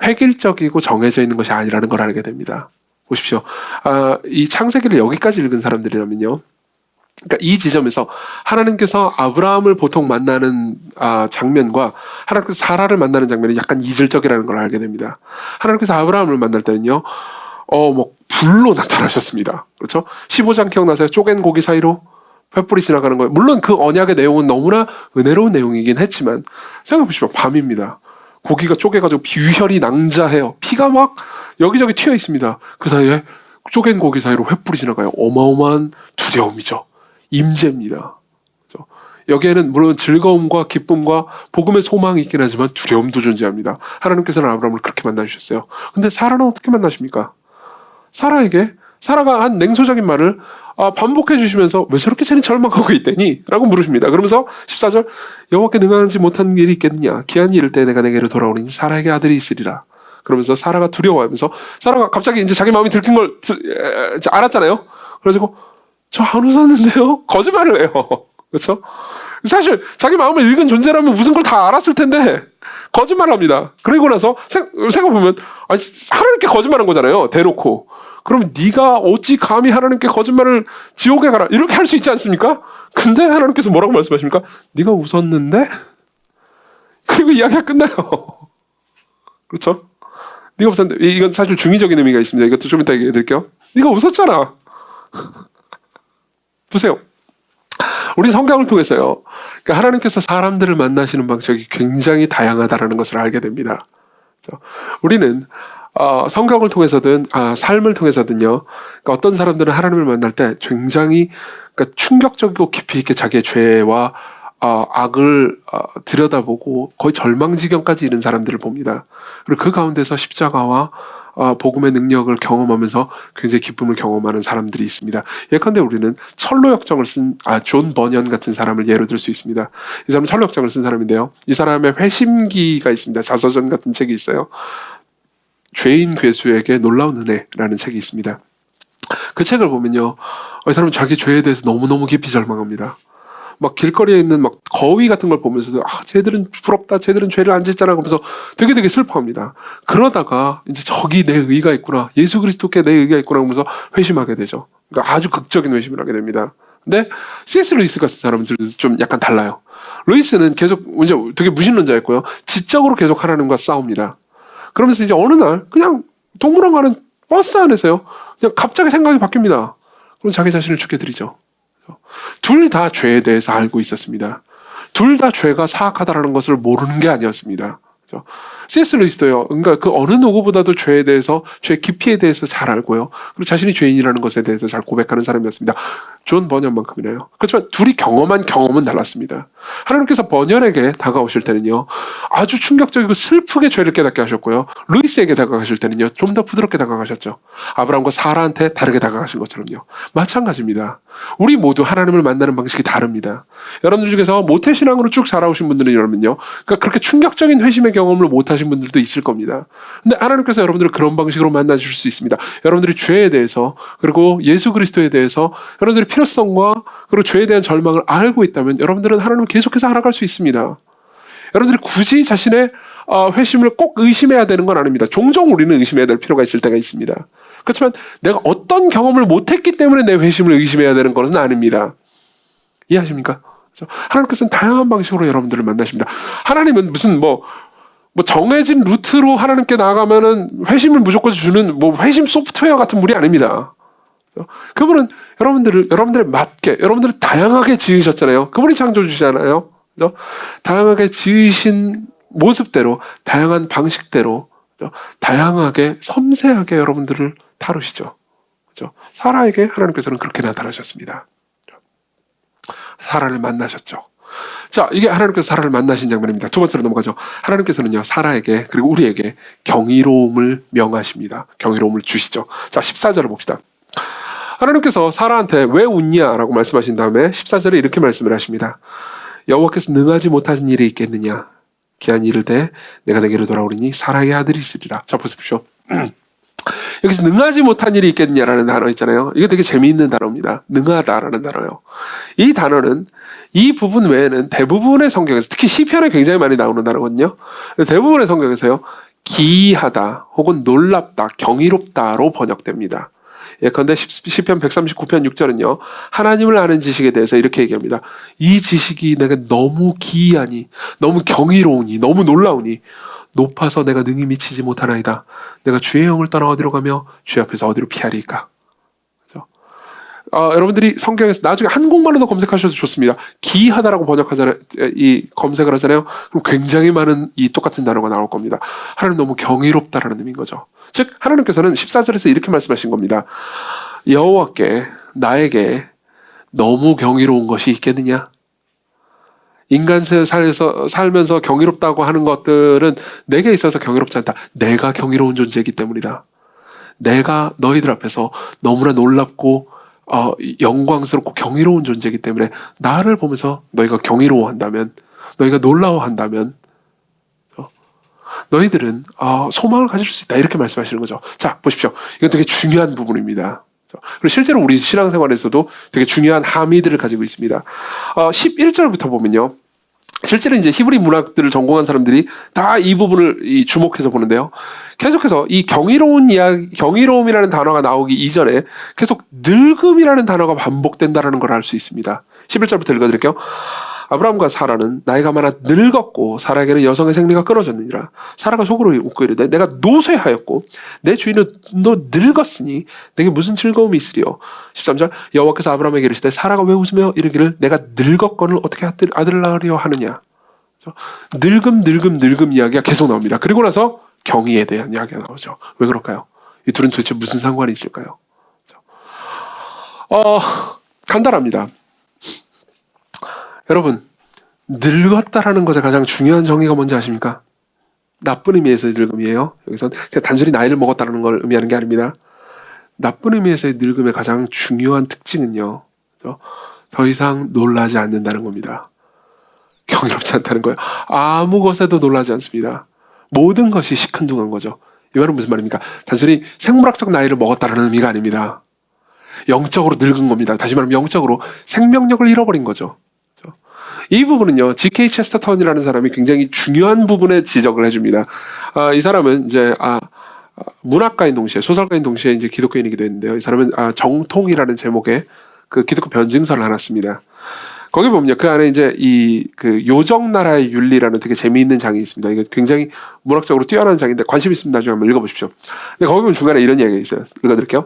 획일적이고 정해져 있는 것이 아니라는 걸 알게 됩니다. 보십시오. 이 창세기를 여기까지 읽은 사람들이라면요. 그러니까 이 지점에서 하나님께서 아브라함을 보통 만나는 장면과 하나님께서 사라를 만나는 장면이 약간 이질적이라는 걸 알게 됩니다. 하나님께서 아브라함을 만날 때는요, 불로 나타나셨습니다. 그렇죠? 15장 기억나세요? 쪼갠 고기 사이로 횃불이 지나가는 거예요. 물론 그 언약의 내용은 너무나 은혜로운 내용이긴 했지만 생각해보시면 밤입니다. 고기가 쪼개가지고 비혈이 낭자해요. 피가 막 여기저기 튀어 있습니다. 그 사이에 쪼갠 고기 사이로 횃불이 지나가요. 어마어마한 두려움이죠. 임재입니다. 그렇죠? 여기에는 물론 즐거움과 기쁨과 복음의 소망이 있긴 하지만 두려움도 존재합니다. 하나님께서는 아브라함을 그렇게 만나주셨어요. 근데 사라는 어떻게 만나십니까? 사라가 한 냉소적인 말을 반복해 주시면서 왜 저렇게 쟤는 절망하고 있대니? 라고 물으십니다. 그러면서 14절 여호와께 능하지 못한 일이 있겠느냐? 기한이 이를 때 내가 내게로 돌아오니 사라에게 아들이 있으리라. 그러면서 사라가 두려워하면서 사라가 갑자기 이제 자기 마음이 들킨 걸 알았잖아요. 그래가지고 저 안 웃었는데요? 거짓말을 해요. 그렇죠? 사실 자기 마음을 읽은 존재라면 무슨 걸 다 알았을 텐데 거짓말을 합니다. 그리고 나서 생각해보면 하나님께 거짓말한 거잖아요. 대놓고. 그럼 네가 어찌 감히 하나님께 거짓말을 지옥에 가라 이렇게 할 수 있지 않습니까? 근데 하나님께서 뭐라고 말씀하십니까? 네가 웃었는데? 그리고 이야기가 끝나요. 그렇죠? 네가 웃었는데 이건 사실 중의적인 의미가 있습니다. 이것도 좀 이따 얘기해 드릴게요. 네가 웃었잖아. 보세요. 우리 성경을 통해서요. 그러니까 하나님께서 사람들을 만나시는 방식이 굉장히 다양하다는 것을 알게 됩니다. 그렇죠? 우리는 성경을 통해서든 삶을 통해서든요. 그러니까 어떤 사람들은 하나님을 만날 때 굉장히 그러니까 충격적이고 깊이 있게 자기의 죄와 악을 들여다보고 거의 절망지경까지 이른 사람들을 봅니다. 그리고 그 가운데서 십자가와 복음의 능력을 경험하면서 굉장히 기쁨을 경험하는 사람들이 있습니다. 예컨대 우리는 철로 역정을 쓴 존 버년 같은 사람을 예로 들 수 있습니다. 이 사람은 철로 역정을 쓴 사람인데요. 이 사람의 회심기가 있습니다. 자서전 같은 책이 있어요. 죄인 괴수에게 놀라운 은혜라는 책이 있습니다. 그 책을 보면요, 이 사람은 자기 죄에 대해서 너무너무 깊이 절망합니다. 막 길거리에 있는 막 거위 같은 걸 보면서도 쟤들은 부럽다, 쟤들은 죄를 안 짓잖아 하면서 되게 슬퍼합니다. 그러다가 이제 저기 내 의가 있구나, 예수 그리스도께 내 의가 있구나 하면서 회심하게 되죠. 그러니까 아주 극적인 회심을 하게 됩니다. 근데 C.S. 루이스 같은 사람들은 좀 약간 달라요. 루이스는 계속 이제 되게 무신론자였고요, 지적으로 계속 하나님과 싸웁니다. 그러면서 이제 어느 날 그냥 동물원 가는 버스 안에서요, 그냥 갑자기 생각이 바뀝니다. 그럼 자기 자신을 죽게 드리죠. 둘 다 죄에 대해서 알고 있었습니다. 둘 다 죄가 사악하다라는 것을 모르는 게 아니었습니다. C.S. 루이스도요, 그러니까 그 어느 누구보다도 죄에 대해서, 죄 깊이에 대해서 잘 알고요, 그리고 자신이 죄인이라는 것에 대해서 잘 고백하는 사람이었습니다. 존 버년만큼이나요. 그렇지만 둘이 경험한 경험은 달랐습니다. 하나님께서 버년에게 다가오실 때는요, 아주 충격적이고 슬프게 죄를 깨닫게 하셨고요, 루이스에게 다가가실 때는요, 좀 더 부드럽게 다가가셨죠. 아브라함과 사라한테 다르게 다가가신 것처럼요. 마찬가지입니다. 우리 모두 하나님을 만나는 방식이 다릅니다. 여러분들 중에서 모태신앙으로 쭉 자라오신 분들은 여러분요, 그러니까 그렇게 충격적인 회심의 경험을 못하신 분들도 있을 겁니다. 근데 하나님께서 여러분들을 그런 방식으로 만나주실 수 있습니다. 여러분들이 죄에 대해서, 그리고 예수 그리스도에 대해서 여러분들이 필요성과 그리고 죄에 대한 절망을 알고 있다면 여러분들은 하나님을 계속해서 알아갈 수 있습니다. 여러분들이 굳이 자신의 회심을 꼭 의심해야 되는 건 아닙니다. 종종 우리는 의심해야 될 필요가 있을 때가 있습니다. 그렇지만 내가 어떤 경험을 못했기 때문에 내 회심을 의심해야 되는 것은 아닙니다. 이해하십니까? 하나님께서는 다양한 방식으로 여러분들을 만나십니다. 하나님은 무슨 정해진 루트로 하나님께 나아가면은 회심을 무조건 주는 회심 소프트웨어 같은 분이 아닙니다. 그분은 여러분들에 맞게, 여러분들을 다양하게 지으셨잖아요. 그분이 창조주시잖아요. 그죠? 다양하게 지으신 모습대로, 다양한 방식대로, 그죠? 다양하게, 섬세하게 여러분들을 다루시죠. 그죠? 사라에게 하나님께서는 그렇게 나타나셨습니다. 사라를 만나셨죠. 자, 이게 하나님께서 사라를 만나신 장면입니다. 두 번째로 넘어가죠. 하나님께서는요, 사라에게 그리고 우리에게 경이로움을 명하십니다. 경이로움을 주시죠. 자, 14절을 봅시다. 하나님께서 사라한테 왜 웃냐라고 말씀하신 다음에 14절에 이렇게 말씀을 하십니다. 여호와께서 능하지 못하신 일이 있겠느냐? 기한 일을 대 내가 내게로 돌아오리니 사라의 아들이 있으리라. 자, 보십시오. 여기서 능하지 못한 일이 있겠느냐라는 단어 있잖아요. 이게 되게 재미있는 단어입니다. 능하다라는 단어요. 이 단어는 이 부분 외에는 대부분의 성경에서, 특히 시편에 굉장히 많이 나오는 단어거든요. 대부분의 성경에서요, 기이하다 혹은 놀랍다, 경이롭다로 번역됩니다. 예컨대 시편 139편 6절은요, 하나님을 아는 지식에 대해서 이렇게 얘기합니다. 이 지식이 내가 너무 기이하니, 너무 경이로우니, 너무 놀라우니 높아서 내가 능히 미치지 못하나이다. 내가 주의 영을 떠나 어디로 가며 주의 앞에서 어디로 피하리까. 그렇죠? 여러분들이 성경에서 나중에 한국말로도 검색하셔도 좋습니다. 기이하다라고 번역하잖아요. 이 검색을 하잖아요. 그럼 굉장히 많은 이 똑같은 단어가 나올 겁니다. 하나님 너무 경이롭다라는 의미인 거죠. 즉 하나님께서는 14절에서 이렇게 말씀하신 겁니다. 여호와께 나에게 너무 경이로운 것이 있겠느냐? 인간 세상에서 살면서 경이롭다고 하는 것들은 내게 있어서 경이롭지 않다. 내가 경이로운 존재이기 때문이다. 내가 너희들 앞에서 너무나 놀랍고 영광스럽고 경이로운 존재이기 때문에 나를 보면서 너희가 경이로워한다면, 너희가 놀라워한다면 너희들은 소망을 가질 수 있다. 이렇게 말씀하시는 거죠. 자, 보십시오. 이건 되게 중요한 부분입니다. 그리고 실제로 우리 신앙생활에서도 되게 중요한 함의들을 가지고 있습니다. 11절부터 보면요, 실제로 이제 히브리 문학들을 전공한 사람들이 다 이 부분을 주목해서 보는데요. 계속해서 이 경이로움이라는 단어가 나오기 이전에 계속 늙음이라는 단어가 반복된다는 걸 알 수 있습니다. 11절부터 읽어드릴게요. 아브라함과 사라는 나이가 많아 늙었고 사라에게는 여성의 생리가 끊어졌느니라. 사라가 속으로 웃고 이르되 내가 노쇠하였고 내 주인은 너 늙었으니 내게 무슨 즐거움이 있으리요. 13절 여호와께서 아브라함에게 이르시되 사라가 왜 웃으며 이르기를 내가 늙었거늘 어떻게 아들을 낳으려 하느냐. 늙음 이야기가 계속 나옵니다. 그리고 나서 경의에 대한 이야기가 나오죠. 왜 그럴까요? 이 둘은 도대체 무슨 상관이 있을까요? 간단합니다. 여러분, 늙었다라는 것의 가장 중요한 정의가 뭔지 아십니까? 나쁜 의미에서의 늙음이에요. 여기서 그냥 단순히 나이를 먹었다는 걸 의미하는 게 아닙니다. 나쁜 의미에서의 늙음의 가장 중요한 특징은요, 더 이상 놀라지 않는다는 겁니다. 경이롭지 않다는 거예요. 아무 것에도 놀라지 않습니다. 모든 것이 시큰둥한 거죠. 이 말은 무슨 말입니까? 단순히 생물학적 나이를 먹었다는 의미가 아닙니다. 영적으로 늙은 겁니다. 다시 말하면 영적으로 생명력을 잃어버린 거죠. 이 부분은요, G.K. 체스터턴이라는 사람이 굉장히 중요한 부분에 지적을 해줍니다. 이 사람은 이제 문학가인 동시에 소설가인 동시에 이제 기독교인이기도 했는데요. 이 사람은 정통이라는 제목의 그 기독교 변증서를 하나 씁니다. 거기 보면요, 그 안에 이제 그 요정나라의 윤리라는 되게 재미있는 장이 있습니다. 이거 굉장히 문학적으로 뛰어난 장인데 관심 있으면 나중에 한번 읽어보십시오. 근데 거기 보면 중간에 이런 이야기가 있어요. 읽어드릴게요.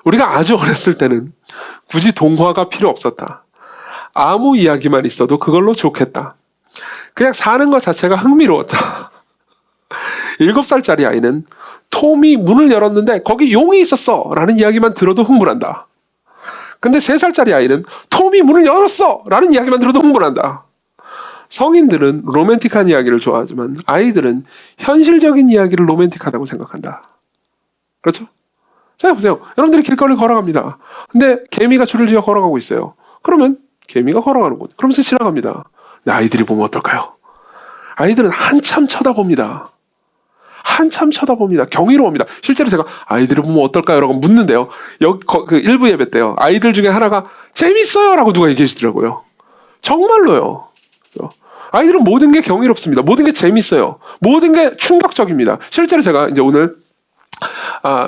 우리가 아주 어렸을 때는 굳이 동화가 필요 없었다. 아무 이야기만 있어도 그걸로 좋겠다. 그냥 사는 것 자체가 흥미로웠다. 7살짜리 아이는 톰이 문을 열었는데 거기 용이 있었어 라는 이야기만 들어도 흥분한다. 근데 3살짜리 아이는 톰이 문을 열었어 라는 이야기만 들어도 흥분한다. 성인들은 로맨틱한 이야기를 좋아하지만 아이들은 현실적인 이야기를 로맨틱하다고 생각한다. 그렇죠? 생각해보세요. 여러분들이 길거리를 걸어갑니다. 근데 개미가 줄을 지어 걸어가고 있어요. 그러면 개미가 걸어가는 곳. 그러면서 지나갑니다. 근데 아이들이 보면 어떨까요? 아이들은 한참 쳐다봅니다. 한참 쳐다봅니다. 경이로웁니다. 실제로 제가 아이들을 보면 어떨까요? 라고 묻는데요. 그 일부 예배 때요, 아이들 중에 하나가 재밌어요! 라고 누가 얘기해 주더라고요. 정말로요. 아이들은 모든 게 경이롭습니다. 모든 게 재밌어요. 모든 게 충격적입니다. 실제로 제가 이제 오늘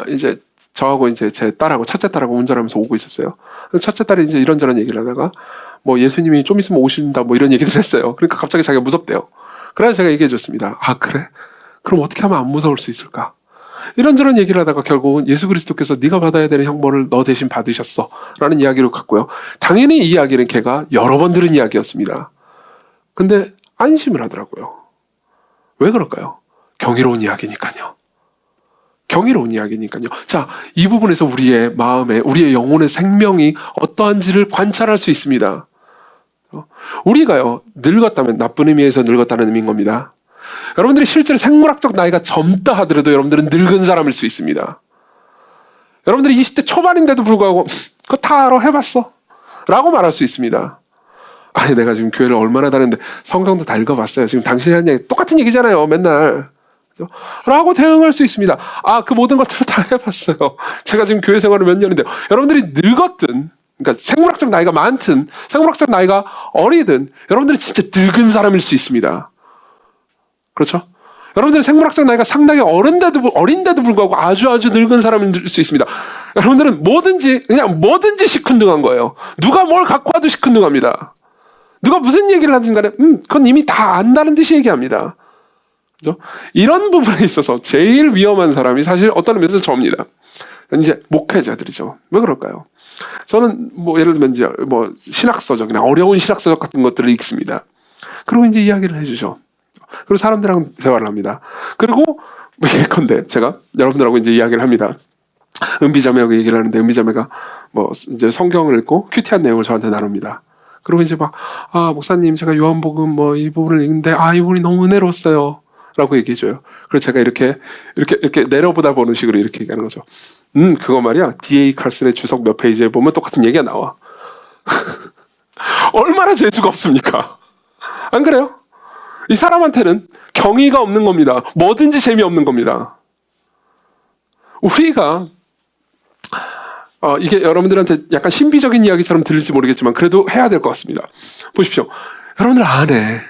이제 저하고 이제 제 딸하고 첫째 딸하고 운전하면서 오고 있었어요. 첫째 딸이 이제 이런저런 얘기를 하다가 뭐 예수님이 좀 있으면 오신다 뭐 이런 얘기를 했어요. 그러니까 갑자기 자기가 무섭대요. 그래서 제가 얘기해 줬습니다. 아, 그래? 그럼 어떻게 하면 안 무서울 수 있을까? 이런저런 얘기를 하다가 결국은 예수 그리스도께서 네가 받아야 되는 형벌을 너 대신 받으셨어 라는 이야기로 갔고요. 당연히 이 이야기는 걔가 여러 번 들은 이야기였습니다. 근데 안심을 하더라고요. 왜 그럴까요? 경이로운 이야기니까요. 경이로운 이야기니까요. 자, 이 부분에서 우리의 마음에, 우리의 영혼의 생명이 어떠한지를 관찰할 수 있습니다. 우리가요, 늙었다면 나쁜 의미에서 늙었다는 의미인 겁니다. 여러분들이 실제로 생물학적 나이가 젊다 하더라도 여러분들은 늙은 사람일 수 있습니다. 여러분들이 20대 초반인데도 불구하고 그거 다 알아, 해봤어 라고 말할 수 있습니다. 아니, 내가 지금 교회를 얼마나 다녔는데 성경도 다 읽어봤어요. 지금 당신이 한 얘기 똑같은 얘기잖아요, 맨날. 라고 대응할 수 있습니다. 아, 그 모든 것들을 다 해봤어요. 제가 지금 교회 생활을 몇 년인데요. 여러분들이 늙었든, 그러니까 생물학적 나이가 많든 생물학적 나이가 어리든 여러분들이 진짜 늙은 사람일 수 있습니다. 그렇죠? 여러분들의 생물학적 나이가 상당히 어린데도 불구하고 아주 늙은 사람일 수 있습니다. 여러분들은 그냥 뭐든지 시큰둥한 거예요. 누가 뭘 갖고 와도 시큰둥합니다. 누가 무슨 얘기를 하든 간에 그건 이미 다 안다는 듯이 얘기합니다. 그렇죠? 이런 부분에 있어서 제일 위험한 사람이 사실 어떤 의미에서 저입니다. 이제 목회자들이죠. 왜 그럴까요? 저는 예를 들면 이제 신학서적이나 어려운 신학서적 같은 것들을 읽습니다. 그리고 이제 이야기를 해주죠. 그리고 사람들이랑 대화를 합니다. 그리고 예컨대 제가 여러분들하고 이제 이야기를 합니다. 은비자매하고 얘기를 하는데 은비자매가 이제 성경을 읽고 큐티한 내용을 저한테 나눕니다. 그리고 이제 목사님, 제가 요한복음 이 부분을 읽는데 이 부분이 너무 은혜로웠어요 라고 얘기해줘요. 그래서 제가 이렇게 내려보다 보는 식으로 이렇게 얘기하는 거죠. 그거 말이야, D.A. 칼슨의 주석 몇 페이지에 보면 똑같은 얘기가 나와. 얼마나 재주가 없습니까? 안 그래요? 이 사람한테는 경의가 없는 겁니다. 뭐든지 재미없는 겁니다. 우리가 이게 여러분들한테 약간 신비적인 이야기처럼 들릴지 모르겠지만 그래도 해야 될 것 같습니다. 보십시오. 여러분들 안에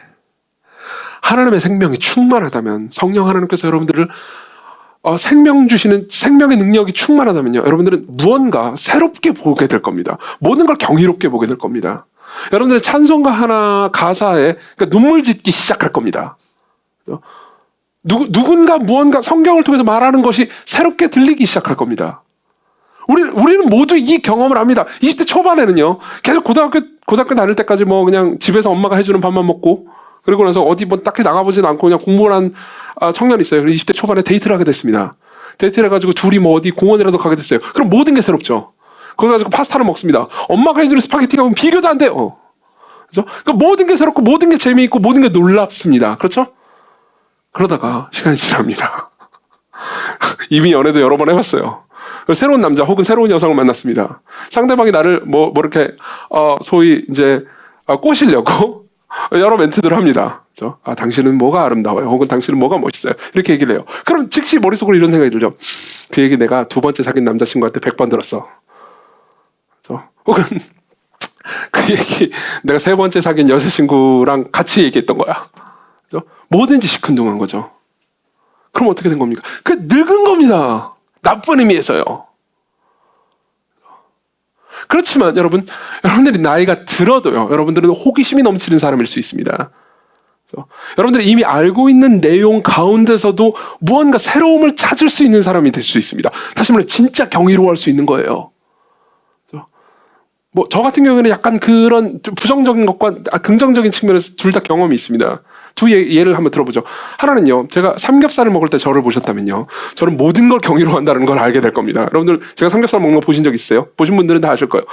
하나님의 생명이 충만하다면, 성령 하나님께서 여러분들을 생명 주시는 생명의 능력이 충만하다면요, 여러분들은 무언가 새롭게 보게 될 겁니다. 모든 걸 경이롭게 보게 될 겁니다. 여러분들의 찬송가 하나 가사에 눈물 짓기 시작할 겁니다. 누군가 무언가 성경을 통해서 말하는 것이 새롭게 들리기 시작할 겁니다. 우리는 모두 이 경험을 합니다. 20대 초반에는요, 계속 고등학교 다닐 때까지 그냥 집에서 엄마가 해주는 밥만 먹고, 그리고 나서 어디 딱히 나가보지도 않고 그냥 공부를 한 청년이 있어요. 20대 초반에 데이트를 하게 됐습니다. 데이트를 해가지고 둘이 어디 공원이라도 가게 됐어요. 그럼 모든 게 새롭죠. 거기 가지고 파스타를 먹습니다. 엄마가 해주는 스파게티가 비교도 안 돼요. 그렇죠? 그러니까 모든 게 새롭고 모든 게 재미있고 모든 게 놀랍습니다. 그렇죠? 그러다가 시간이 지납니다. 이미 연애도 여러 번 해봤어요. 새로운 남자 혹은 새로운 여성을 만났습니다. 상대방이 나를 이렇게 소위 이제 꼬시려고 여러 멘트들을 합니다. 그렇죠? 당신은 뭐가 아름다워요, 혹은 당신은 뭐가 멋있어요, 이렇게 얘기를 해요. 그럼 즉시 머릿속으로 이런 생각이 들죠. 그 얘기 내가 두 번째 사귄 남자친구한테 100번 들었어. 그렇죠? 혹은 그 얘기 내가 세 번째 사귄 여자친구랑 같이 얘기했던 거야. 그렇죠? 뭐든지 시큰둥한 거죠. 그럼 어떻게 된 겁니까? 늙은 겁니다. 나쁜 의미에서요. 그렇지만 여러분들이 나이가 들어도요, 여러분들은 호기심이 넘치는 사람일 수 있습니다. 여러분들이 이미 알고 있는 내용 가운데서도 무언가 새로움을 찾을 수 있는 사람이 될 수 있습니다. 다시 말해 진짜 경이로워할 수 있는 거예요. 저 같은 경우에는 약간 그런 좀 부정적인 것과 긍정적인 측면에서 둘 다 경험이 있습니다. 두 예를 한번 들어보죠. 하나는요, 제가 삼겹살을 먹을 때 저를 보셨다면요, 저는 모든 걸 경이로워한다는 걸 알게 될 겁니다. 여러분들 제가 삼겹살 먹는 거 보신 적 있어요? 보신 분들은 다 아실 거예요.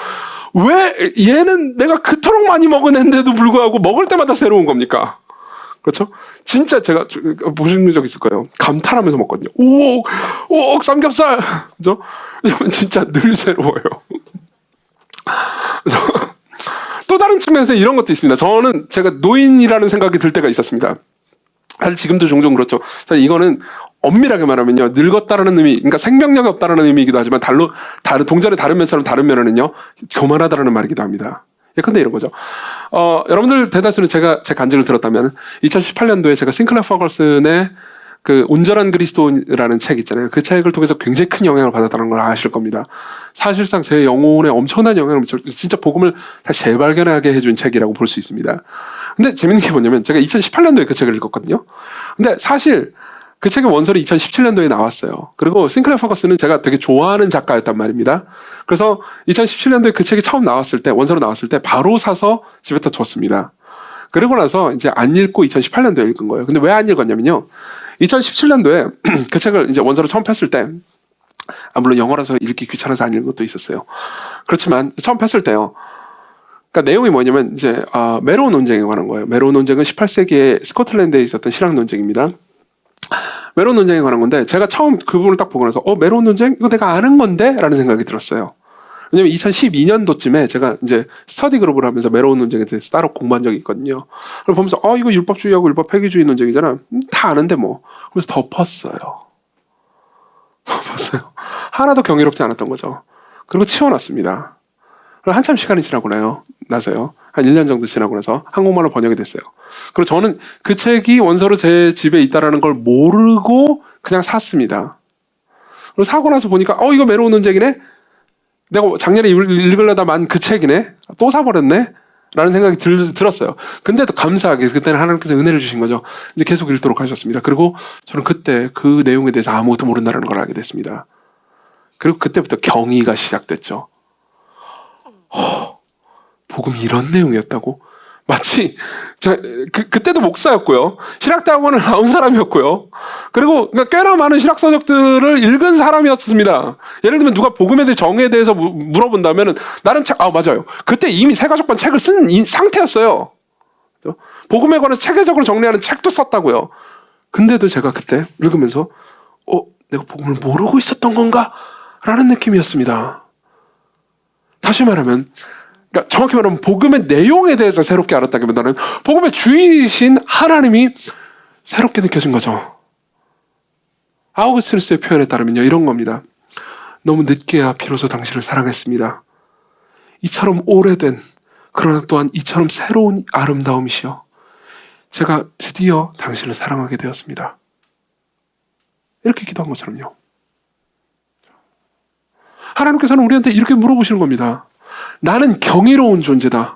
왜 얘는 내가 그토록 많이 먹었는데도 불구하고 먹을 때마다 새로운 겁니까? 그렇죠? 진짜 제가 보신 적 있을 거예요. 감탄하면서 먹거든요. 오, 삼겹살! 그죠? 이건 진짜 늘 새로워요. 또 다른 측면에서 이런 것도 있습니다. 저는 제가 노인이라는 생각이 들 때가 있었습니다. 사실 지금도 종종 그렇죠. 사실 이거는 엄밀하게 말하면요, 늙었다라는 의미, 그러니까 생명력이 없다라는 의미이기도 하지만 동전의 다른 면처럼 다른 면에는요, 교만하다라는 말이기도 합니다. 예컨대 이런 거죠. 여러분들 대다수는 제 간증을 들었다면 2018년도에 제가 싱클레어 퍼거슨의 그 온전한 그리스도라는 책 있잖아요. 그 책을 통해서 굉장히 큰 영향을 받았다는 걸 아실 겁니다. 사실상 제 영혼에 엄청난 영향을 미쳤고 진짜 복음을 다시 재발견하게 해준 책이라고 볼 수 있습니다. 근데 재밌는 게 뭐냐면 제가 2018년도에 그 책을 읽었거든요. 근데 사실 그 책의 원설이 2017년도에 나왔어요. 그리고 싱클레어 퍼거슨은 제가 되게 좋아하는 작가였단 말입니다. 그래서 2017년도에 그 책이 처음 나왔을 때, 원서로 나왔을 때 바로 사서 집에다 뒀습니다. 그리고 나서 이제 안 읽고 2018년도에 읽은 거예요. 근데 왜 안 읽었냐면요, 2017년도에 그 책을 이제 원서로 처음 폈을 때, 물론 영어라서 읽기 귀찮아서 안 읽은 것도 있었어요. 그렇지만 처음 폈을 때요, 그러니까 내용이 뭐냐면 이제 메로 논쟁에 관한 거예요. 메로 논쟁은 18세기에 스코틀랜드에 있었던 신학 논쟁입니다. 메로 논쟁에 관한 건데 제가 처음 그 부분을 딱 보고 나서 메로 논쟁 이거 내가 아는 건데 라는 생각이 들었어요. 왜냐면 2012년도쯤에 제가 이제 스터디 그룹을 하면서 메로 논쟁에 대해서 따로 공부한 적이 있거든요. 그걸 보면서 이거 율법주의하고 율법 폐기주의 논쟁이잖아. 다 아는데 뭐. 그래서 덮었어요. 하나도 경이롭지 않았던 거죠. 그리고 치워놨습니다. 한참 시간이 지나고 나서요. 한 1년 정도 지나고 나서 한국말로 번역이 됐어요. 그리고 저는 그 책이 원서로 제 집에 있다라는 걸 모르고 그냥 샀습니다. 그리고 사고 나서 보니까 이거 메로 논쟁이네? 내가 작년에 읽으려다 만 그 책이네? 또 사버렸네? 라는 생각이 들었어요. 근데도 감사하게 그때는 하나님께서 은혜를 주신 거죠. 이제 계속 읽도록 하셨습니다. 그리고 저는 그때 그 내용에 대해서 아무것도 모른다는 걸 알게 됐습니다. 그리고 그때부터 경의가 시작됐죠. 복음이 이런 내용이었다고? 마치 그때도 목사였고요. 신학대학원을 나온 사람이었고요. 그리고 꽤나 많은 신학 서적들을 읽은 사람이었습니다. 예를 들면 누가 복음에 대해 정의에 대해서 물어본다면 나름 맞아요. 그때 이미 세가족반 책을 쓴 상태였어요. 복음에 관한 체계적으로 정리하는 책도 썼다고요. 근데도 제가 그때 읽으면서 내가 복음을 모르고 있었던 건가? 라는 느낌이었습니다. 다시 말하면 그러니까 정확히 말하면 복음의 내용에 대해서 새롭게 알았다기보다는 복음의 주인이신 하나님이 새롭게 느껴진 거죠. 아우구스티누스의 표현에 따르면요 이런 겁니다. 너무 늦게야 비로소 당신을 사랑했습니다. 이처럼 오래된 그러나 또한 이처럼 새로운 아름다움이시여 제가 드디어 당신을 사랑하게 되었습니다. 이렇게 기도한 것처럼요. 하나님께서는 우리한테 이렇게 물어보시는 겁니다. 나는 경이로운 존재다.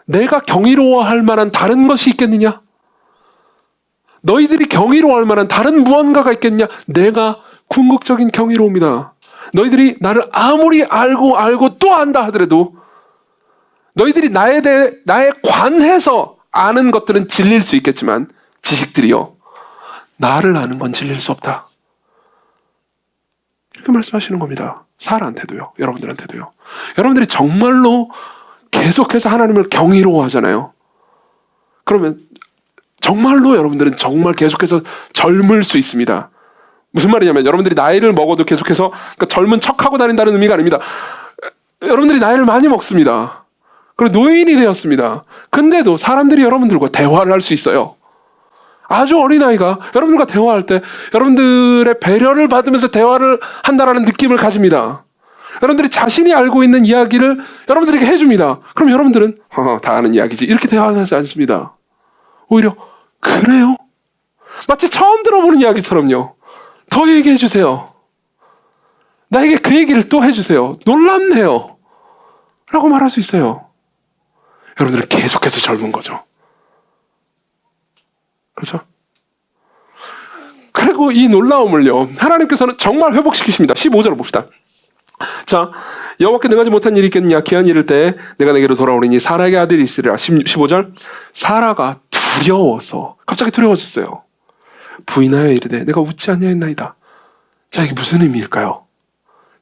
내가 경이로워할 만한 다른 것이 있겠느냐? 너희들이 경이로워할 만한 다른 무언가가 있겠냐? 내가 궁극적인 경이로움이다. 너희들이 나를 아무리 알고 또 안다 하더라도 너희들이 나에 관해서 아는 것들은 질릴 수 있겠지만 지식들이요. 나를 아는 건 질릴 수 없다. 이렇게 말씀하시는 겁니다. 사라한테도요. 여러분들한테도요. 여러분들이 정말로 계속해서 하나님을 경이로워하잖아요. 그러면 정말로 여러분들은 정말 계속해서 젊을 수 있습니다. 무슨 말이냐면 여러분들이 나이를 먹어도 계속해서 그러니까 젊은 척하고 다닌다는 의미가 아닙니다. 여러분들이 나이를 많이 먹습니다. 그리고 노인이 되었습니다. 근데도 사람들이 여러분들과 대화를 할 수 있어요. 아주 어린아이가 여러분들과 대화할 때 여러분들의 배려를 받으면서 대화를 한다라는 느낌을 가집니다. 여러분들이 자신이 알고 있는 이야기를 여러분들에게 해줍니다. 그럼 여러분들은 다 아는 이야기지 이렇게 대화하지 않습니다. 오히려 그래요? 마치 처음 들어보는 이야기처럼요. 더 얘기해 주세요. 나에게 그 얘기를 또 해주세요. 놀랍네요. 라고 말할 수 있어요. 여러분들은 계속해서 젊은 거죠. 그렇죠? 그리고 이 놀라움을요 하나님께서는 정말 회복시키십니다. 15절을 봅시다. 자, 여호와께 능하지 못한 일이 있겠느냐? 기한 이를 때 내가 내게로 돌아오리니 사라에게 아들이 있으리라. 15절 사라가 두려워서 갑자기 두려워졌어요. 부인하여 이르되 내가 웃지 아니하였나이다. 자, 이게 무슨 의미일까요?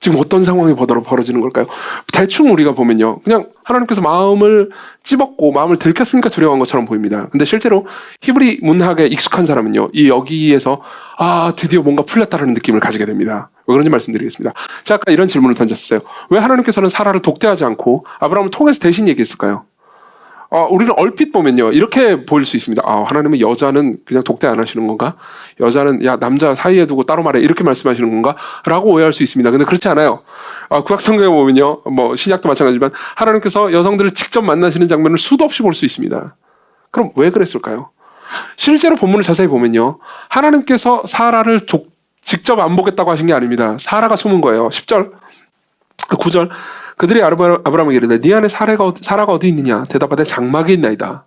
지금 어떤 상황이 벌어지는 걸까요? 대충 우리가 보면요 그냥 하나님께서 마음을 찝었고 마음을 들켰으니까 두려워한 것처럼 보입니다. 근데 실제로 히브리 문학에 익숙한 사람은요 여기에서 드디어 뭔가 풀렸다는 느낌을 가지게 됩니다. 왜 그런지 말씀드리겠습니다. 제가 아까 이런 질문을 던졌어요. 왜 하나님께서는 사라를 독대하지 않고 아브라함을 통해서 대신 얘기했을까요? 우리는 얼핏 보면요 이렇게 보일 수 있습니다. 하나님은 여자는 그냥 독대 안 하시는 건가? 여자는 남자 사이에 두고 따로 말해 이렇게 말씀하시는 건가? 라고 오해할 수 있습니다. 근데 그렇지 않아요. 구약 성경에 보면요 신약도 마찬가지지만 하나님께서 여성들을 직접 만나시는 장면을 수도 없이 볼 수 있습니다. 그럼 왜 그랬을까요? 실제로 본문을 자세히 보면요 하나님께서 사라를 직접 안 보겠다고 하신 게 아닙니다. 사라가 숨은 거예요. 10절 9절 그들이 아브라함에게 이르되 네 안에 사라가 어디 있느냐? 대답하되 장막에 있나이다.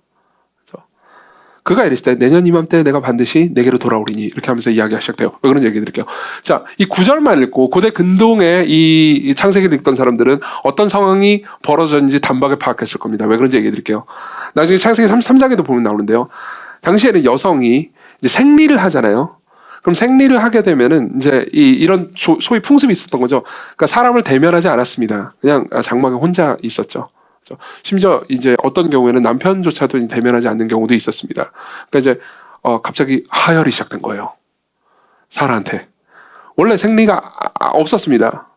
그가 이르시되 내년 이맘때 내가 반드시 내게로 돌아오리니 이렇게 하면서 이야기가 시작돼요. 왜 그런 얘기 드릴게요. 자, 이 9절만 읽고 고대 근동에 이 창세기를 읽던 사람들은 어떤 상황이 벌어졌는지 단박에 파악했을 겁니다. 왜 그런지 얘기 드릴게요. 나중에 창세기 33장에도 보면 나오는데요. 당시에는 여성이 이제 생리를 하잖아요. 그럼 생리를 하게 되면은 이제 이런 소위 풍습이 있었던 거죠. 그러니까 사람을 대면하지 않았습니다. 그냥 장막에 혼자 있었죠. 심지어 이제 어떤 경우에는 남편조차도 대면하지 않는 경우도 있었습니다. 그러니까 이제 갑자기 하혈이 시작된 거예요. 사라한테. 원래 생리가 없었습니다.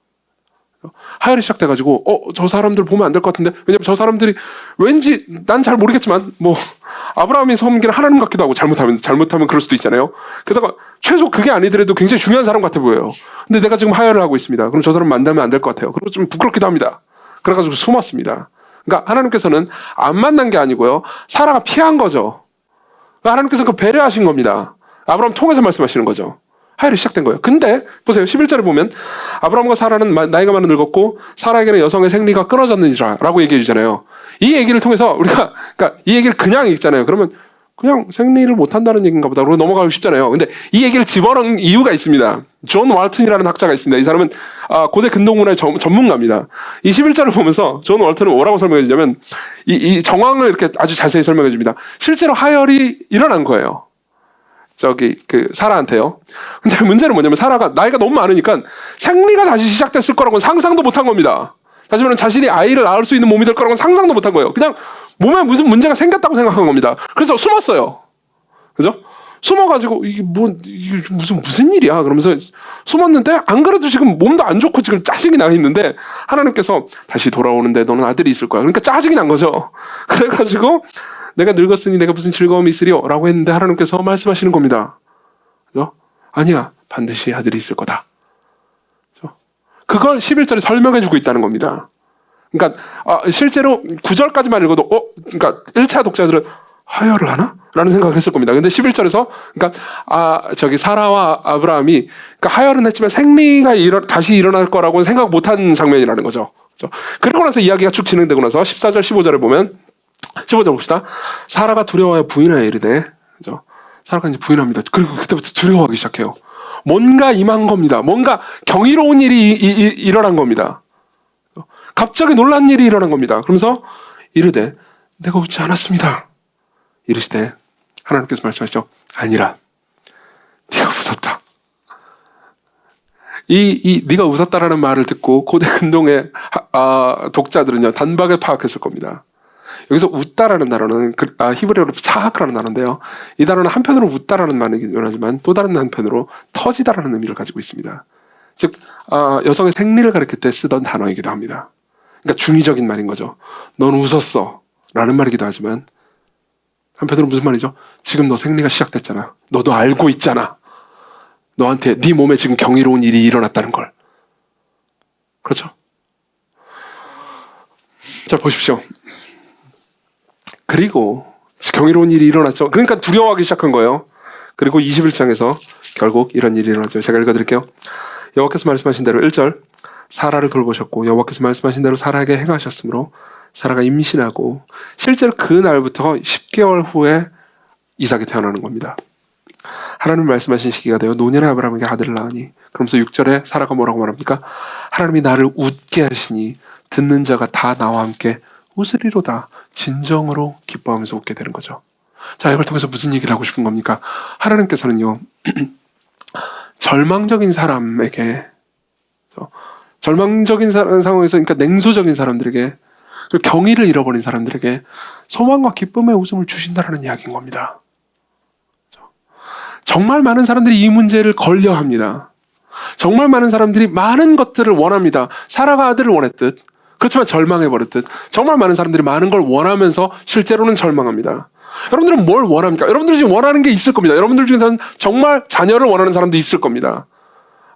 하혈이 시작돼가지고 저 사람들 보면 안 될 것 같은데, 왜냐면 저 사람들이 왠지 난 잘 모르겠지만 뭐 아브라함이 섬기는 하나님 같기도 하고, 잘못하면 그럴 수도 있잖아요. 게다가 최소 그게 아니더라도 굉장히 중요한 사람 같아 보여요. 근데 내가 지금 하혈을 하고 있습니다. 그럼 저 사람 만나면 안 될 것 같아요. 그리고 좀 부끄럽기도 합니다. 그래가지고 숨었습니다. 그러니까 하나님께서는 안 만난 게 아니고요, 사라가 피한 거죠. 하나님께서는 그 배려하신 겁니다. 아브라함 통해서 말씀하시는 거죠. 하혈이 시작된 거예요. 근데 보세요. 11절에 보면 아브라함과 사라는 나이가 많아 늙었고 사라에게는 여성의 생리가 끊어졌느니라 라고 얘기해 주잖아요. 이 얘기를 통해서 우리가, 그러니까 이 얘기를 그냥 읽잖아요. 그러면 그냥 생리를 못한다는 얘기인가 보다 그러고 넘어가기 쉽잖아요. 근데 이 얘기를 집어넣은 이유가 있습니다. 존 월튼이라는 학자가 있습니다. 이 사람은 고대 근동문화의 전문가입니다. 이 11절을 보면서 존 월튼은 뭐라고 설명해 주냐면 이 정황을 이렇게 아주 자세히 설명해 줍니다. 실제로 하혈이 일어난 거예요. 그 사라한테요. 근데 문제는 뭐냐면 사라가 나이가 너무 많으니까 생리가 다시 시작됐을 거라고는 상상도 못한 겁니다. 다시 말하면 자신이 아이를 낳을 수 있는 몸이 될 거라고는 상상도 못한 거예요. 그냥 몸에 무슨 문제가 생겼다고 생각한 겁니다. 그래서 숨었어요. 그죠? 숨어가지고 이게 무슨 일이야? 그러면서 숨었는데, 안 그래도 지금 몸도 안 좋고 지금 짜증이 나 있는데 하나님께서 다시 돌아오는데 너는 아들이 있을 거야. 그러니까 짜증이 난 거죠. 그래가지고 내가 늙었으니 내가 무슨 즐거움이 있으리요? 라고 했는데 하나님께서 말씀하시는 겁니다. 그죠? 아니야, 반드시 아들이 있을 거다. 그죠? 그걸 11절에 설명해 주고 있다는 겁니다. 그러니까 실제로 9절까지만 읽어도 그러니까 1차 독자들은 하혈을 하나? 라는 생각을 했을 겁니다. 근데 11절에서 그러니까 사라와 아브라함이 그러니까 하혈은 했지만 생리가 다시 일어날 거라고는 생각 못한 장면이라는 거죠. 그죠? 그러고 나서 이야기가 쭉 진행되고 나서 14절 15절에 보면, 15절 봅시다. 사라가 두려워하여 부인하여 이르되, 그죠? 사라가 이제 부인합니다. 그리고 그때부터 두려워하기 시작해요. 뭔가 임한 겁니다. 뭔가 경이로운 일이 일어난 겁니다. 갑자기 놀란 일이 일어난 겁니다. 그러면서 이르되 내가 웃지 않았습니다. 이르시되 하나님께서 말씀하시죠. 아니라 네가 웃었다. 네가 웃었다라는 말을 듣고 고대 근동의 독자들은요, 단박에 파악했을 겁니다. 여기서 웃다라는 단어는 히브리어로 사학이라는 단어인데요. 이 단어는 한편으로 웃다라는 말이긴 하지만 또 다른 한편으로 터지다라는 의미를 가지고 있습니다. 즉 여성의 생리를 가리킬 때 쓰던 단어이기도 합니다. 그러니까 중의적인 말인 거죠. 넌 웃었어 라는 말이기도 하지만 한편으로 무슨 말이죠? 지금 너 생리가 시작됐잖아. 너도 알고 있잖아. 너한테 네 몸에 지금 경이로운 일이 일어났다는 걸. 그렇죠? 자, 보십시오. 그리고 경이로운 일이 일어났죠. 그러니까 두려워하기 시작한 거예요. 그리고 21장에서 결국 이런 일이 일어났죠. 제가 읽어드릴게요. 여호와께서 말씀하신 대로 1절, 사라를 돌보셨고 여호와께서 말씀하신 대로 사라에게 행하셨으므로 사라가 임신하고 실제로 그 날부터 10개월 후에 이삭이 태어나는 겁니다. 하나님 말씀하신 시기가 되어 노년의 아브라함에게 아들을 낳으니, 그러면서 6절에 사라가 뭐라고 말합니까? 하나님이 나를 웃게 하시니 듣는 자가 다 나와 함께 웃으리로다. 진정으로 기뻐하면서 웃게 되는 거죠. 자, 이걸 통해서 무슨 얘기를 하고 싶은 겁니까? 하나님께서는요, 절망적인 사람에게, 절망적인 상황에서, 그러니까 냉소적인 사람들에게, 그리고 경의를 잃어버린 사람들에게 소망과 기쁨의 웃음을 주신다라는 이야기인 겁니다. 정말 많은 사람들이 이 문제를 걸려합니다. 정말 많은 사람들이 많은 것들을 원합니다. 사라가 아들을 원했듯, 그렇지만 절망해버렸듯, 정말 많은 사람들이 많은 걸 원하면서 실제로는 절망합니다. 여러분들은 뭘 원합니까? 여러분들이 지금 원하는 게 있을 겁니다. 여러분들 중에서는 정말 자녀를 원하는 사람도 있을 겁니다.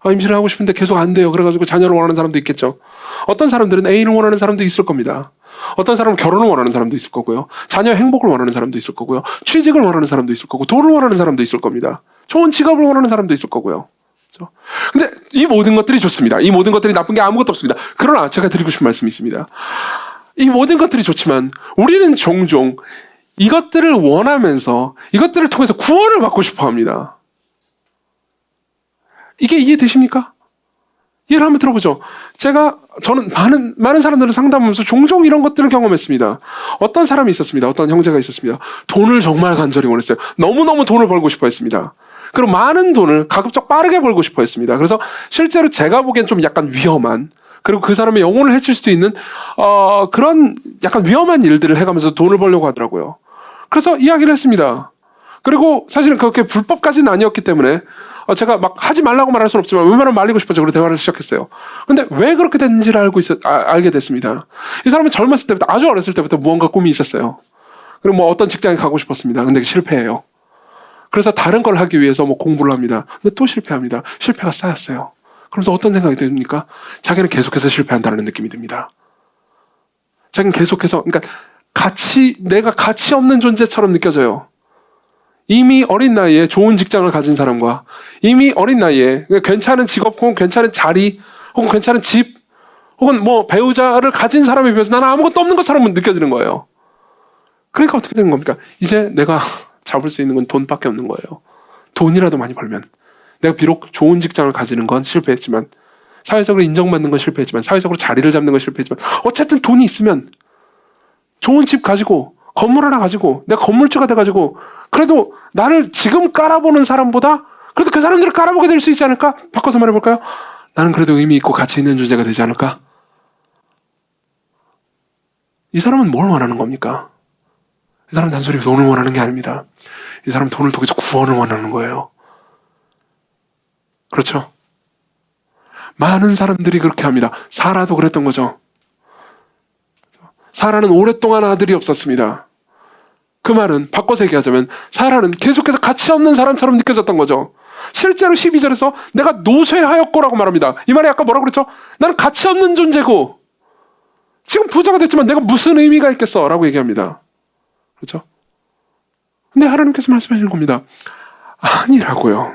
임신을 하고 싶은데 계속 안 돼요. 그래가지고 자녀를 원하는 사람도 있겠죠. 어떤 사람들은 애인을 원하는 사람도 있을 겁니다. 어떤 사람은 결혼을 원하는 사람도 있을 거고요. 자녀의 행복을 원하는 사람도 있을 거고요. 취직을 원하는 사람도 있을 거고, 돈을 원하는 사람도 있을 겁니다. 좋은 직업을 원하는 사람도 있을 거고요. 근데 이 모든 것들이 좋습니다. 이 모든 것들이 나쁜 게 아무것도 없습니다. 그러나 제가 드리고 싶은 말씀이 있습니다. 이 모든 것들이 좋지만 우리는 종종 이것들을 원하면서 이것들을 통해서 구원을 받고 싶어 합니다. 이게 이해되십니까? 이해를 한번 들어보죠. 저는 많은 사람들을 상담하면서 종종 이런 것들을 경험했습니다. 어떤 사람이 있었습니다. 어떤 형제가 있었습니다. 돈을 정말 간절히 원했어요. 너무너무 돈을 벌고 싶어 했습니다. 그리고 많은 돈을 가급적 빠르게 벌고 싶어 했습니다. 그래서 실제로 제가 보기엔 좀 약간 위험한, 그리고 그 사람의 영혼을 해칠 수도 있는 그런 약간 위험한 일들을 해가면서 돈을 벌려고 하더라고요. 그래서 이야기를 했습니다. 그리고 사실은 그렇게 불법까지는 아니었기 때문에 제가 막 하지 말라고 말할 수는 없지만 웬만하면 말리고 싶어서 그런 대화를 시작했어요. 근데 왜 그렇게 됐는지를 알게 됐습니다. 이 사람은 젊었을 때부터, 아주 어렸을 때부터 무언가 꿈이 있었어요. 그리고 뭐 어떤 직장에 가고 싶었습니다. 근데 실패해요. 그래서 다른 걸 하기 위해서 뭐 공부를 합니다. 근데 또 실패합니다. 실패가 쌓였어요. 그러면서 어떤 생각이 듭니까? 자기는 계속해서 실패한다는 느낌이 듭니다. 자기는 계속해서, 그러니까 내가 가치 없는 존재처럼 느껴져요. 이미 어린 나이에 좋은 직장을 가진 사람과 이미 어린 나이에 괜찮은 직업 혹은 괜찮은 자리 혹은 괜찮은 집 혹은 뭐 배우자를 가진 사람에 비해서 나는 아무것도 없는 것처럼 느껴지는 거예요. 그러니까 어떻게 되는 겁니까? 이제 내가 잡을 수 있는 건 돈밖에 없는 거예요. 돈이라도 많이 벌면 내가 비록 좋은 직장을 가지는 건 실패했지만, 사회적으로 인정받는 건 실패했지만, 사회적으로 자리를 잡는 건 실패했지만, 어쨌든 돈이 있으면 좋은 집 가지고 건물 하나 가지고 내가 건물주가 돼가지고 그래도 나를 지금 깔아보는 사람보다 그래도 그 사람들을 깔아보게 될 수 있지 않을까? 바꿔서 말해볼까요? 나는 그래도 의미 있고 가치 있는 존재가 되지 않을까? 이 사람은 뭘 원하는 겁니까? 이 사람은 단순히 돈을 원하는 게 아닙니다. 이 사람은 돈을 통해서 구원을 원하는 거예요. 그렇죠? 많은 사람들이 그렇게 합니다. 사라도 그랬던 거죠. 사라는 오랫동안 아들이 없었습니다. 그 말은 바꿔서 얘기하자면 사라는 계속해서 가치 없는 사람처럼 느껴졌던 거죠. 실제로 12절에서 내가 노쇠하였고라고 말합니다. 이 말이 아까 뭐라고 그랬죠? 나는 가치 없는 존재고 지금 부자가 됐지만 내가 무슨 의미가 있겠어? 라고 얘기합니다. 그렇죠? 근데 하나님께서 말씀하시는 겁니다. 아니라고요.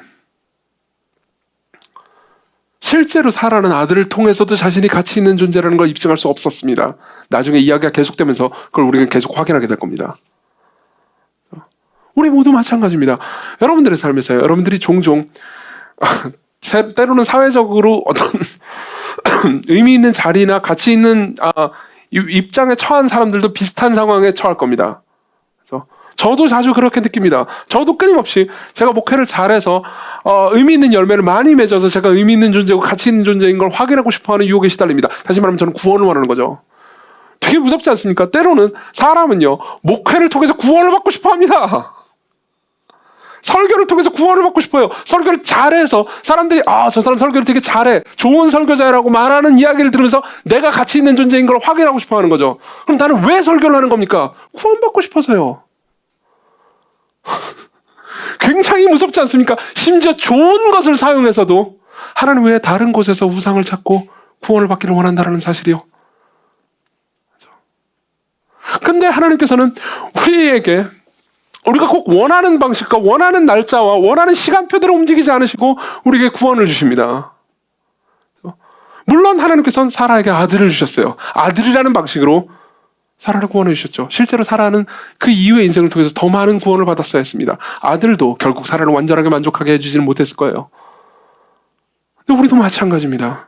실제로 사라는 아들을 통해서도 자신이 가치 있는 존재라는 걸 입증할 수 없었습니다. 나중에 이야기가 계속되면서 그걸 우리가 계속 확인하게 될 겁니다. 우리 모두 마찬가지입니다. 여러분들의 삶에서 여러분들이 종종 때로는 사회적으로 어떤 의미 있는 자리나 가치 있는 입장에 처한 사람들도 비슷한 상황에 처할 겁니다. 그래서 저도 자주 그렇게 느낍니다. 저도 끊임없이 제가 목회를 잘해서 의미 있는 열매를 많이 맺어서 제가 의미 있는 존재고 가치 있는 존재인 걸 확인하고 싶어하는 유혹에 시달립니다. 다시 말하면 저는 구원을 원하는 거죠. 되게 무섭지 않습니까? 때로는 사람은요, 목회를 통해서 구원을 받고 싶어 합니다. 설교를 통해서 구원을 받고 싶어요. 설교를 잘해서 사람들이 저 사람 설교를 되게 잘해, 좋은 설교자라고 말하는 이야기를 들으면서 내가 가치 있는 존재인 걸 확인하고 싶어 하는 거죠. 그럼 나는 왜 설교를 하는 겁니까? 구원받고 싶어서요. 굉장히 무섭지 않습니까? 심지어 좋은 것을 사용해서도 하나님 외에 다른 곳에서 우상을 찾고 구원을 받기를 원한다는 사실이요. 근데 하나님께서는 우리에게 우리가 꼭 원하는 방식과 원하는 날짜와 원하는 시간표대로 움직이지 않으시고 우리에게 구원을 주십니다. 물론 하나님께서는 사라에게 아들을 주셨어요. 아들이라는 방식으로 사라를 구원해 주셨죠. 실제로 사라는 그 이후의 인생을 통해서 더 많은 구원을 받았어야 했습니다. 아들도 결국 사라를 완전하게 만족하게 해주지는 못했을 거예요. 근데 우리도 마찬가지입니다.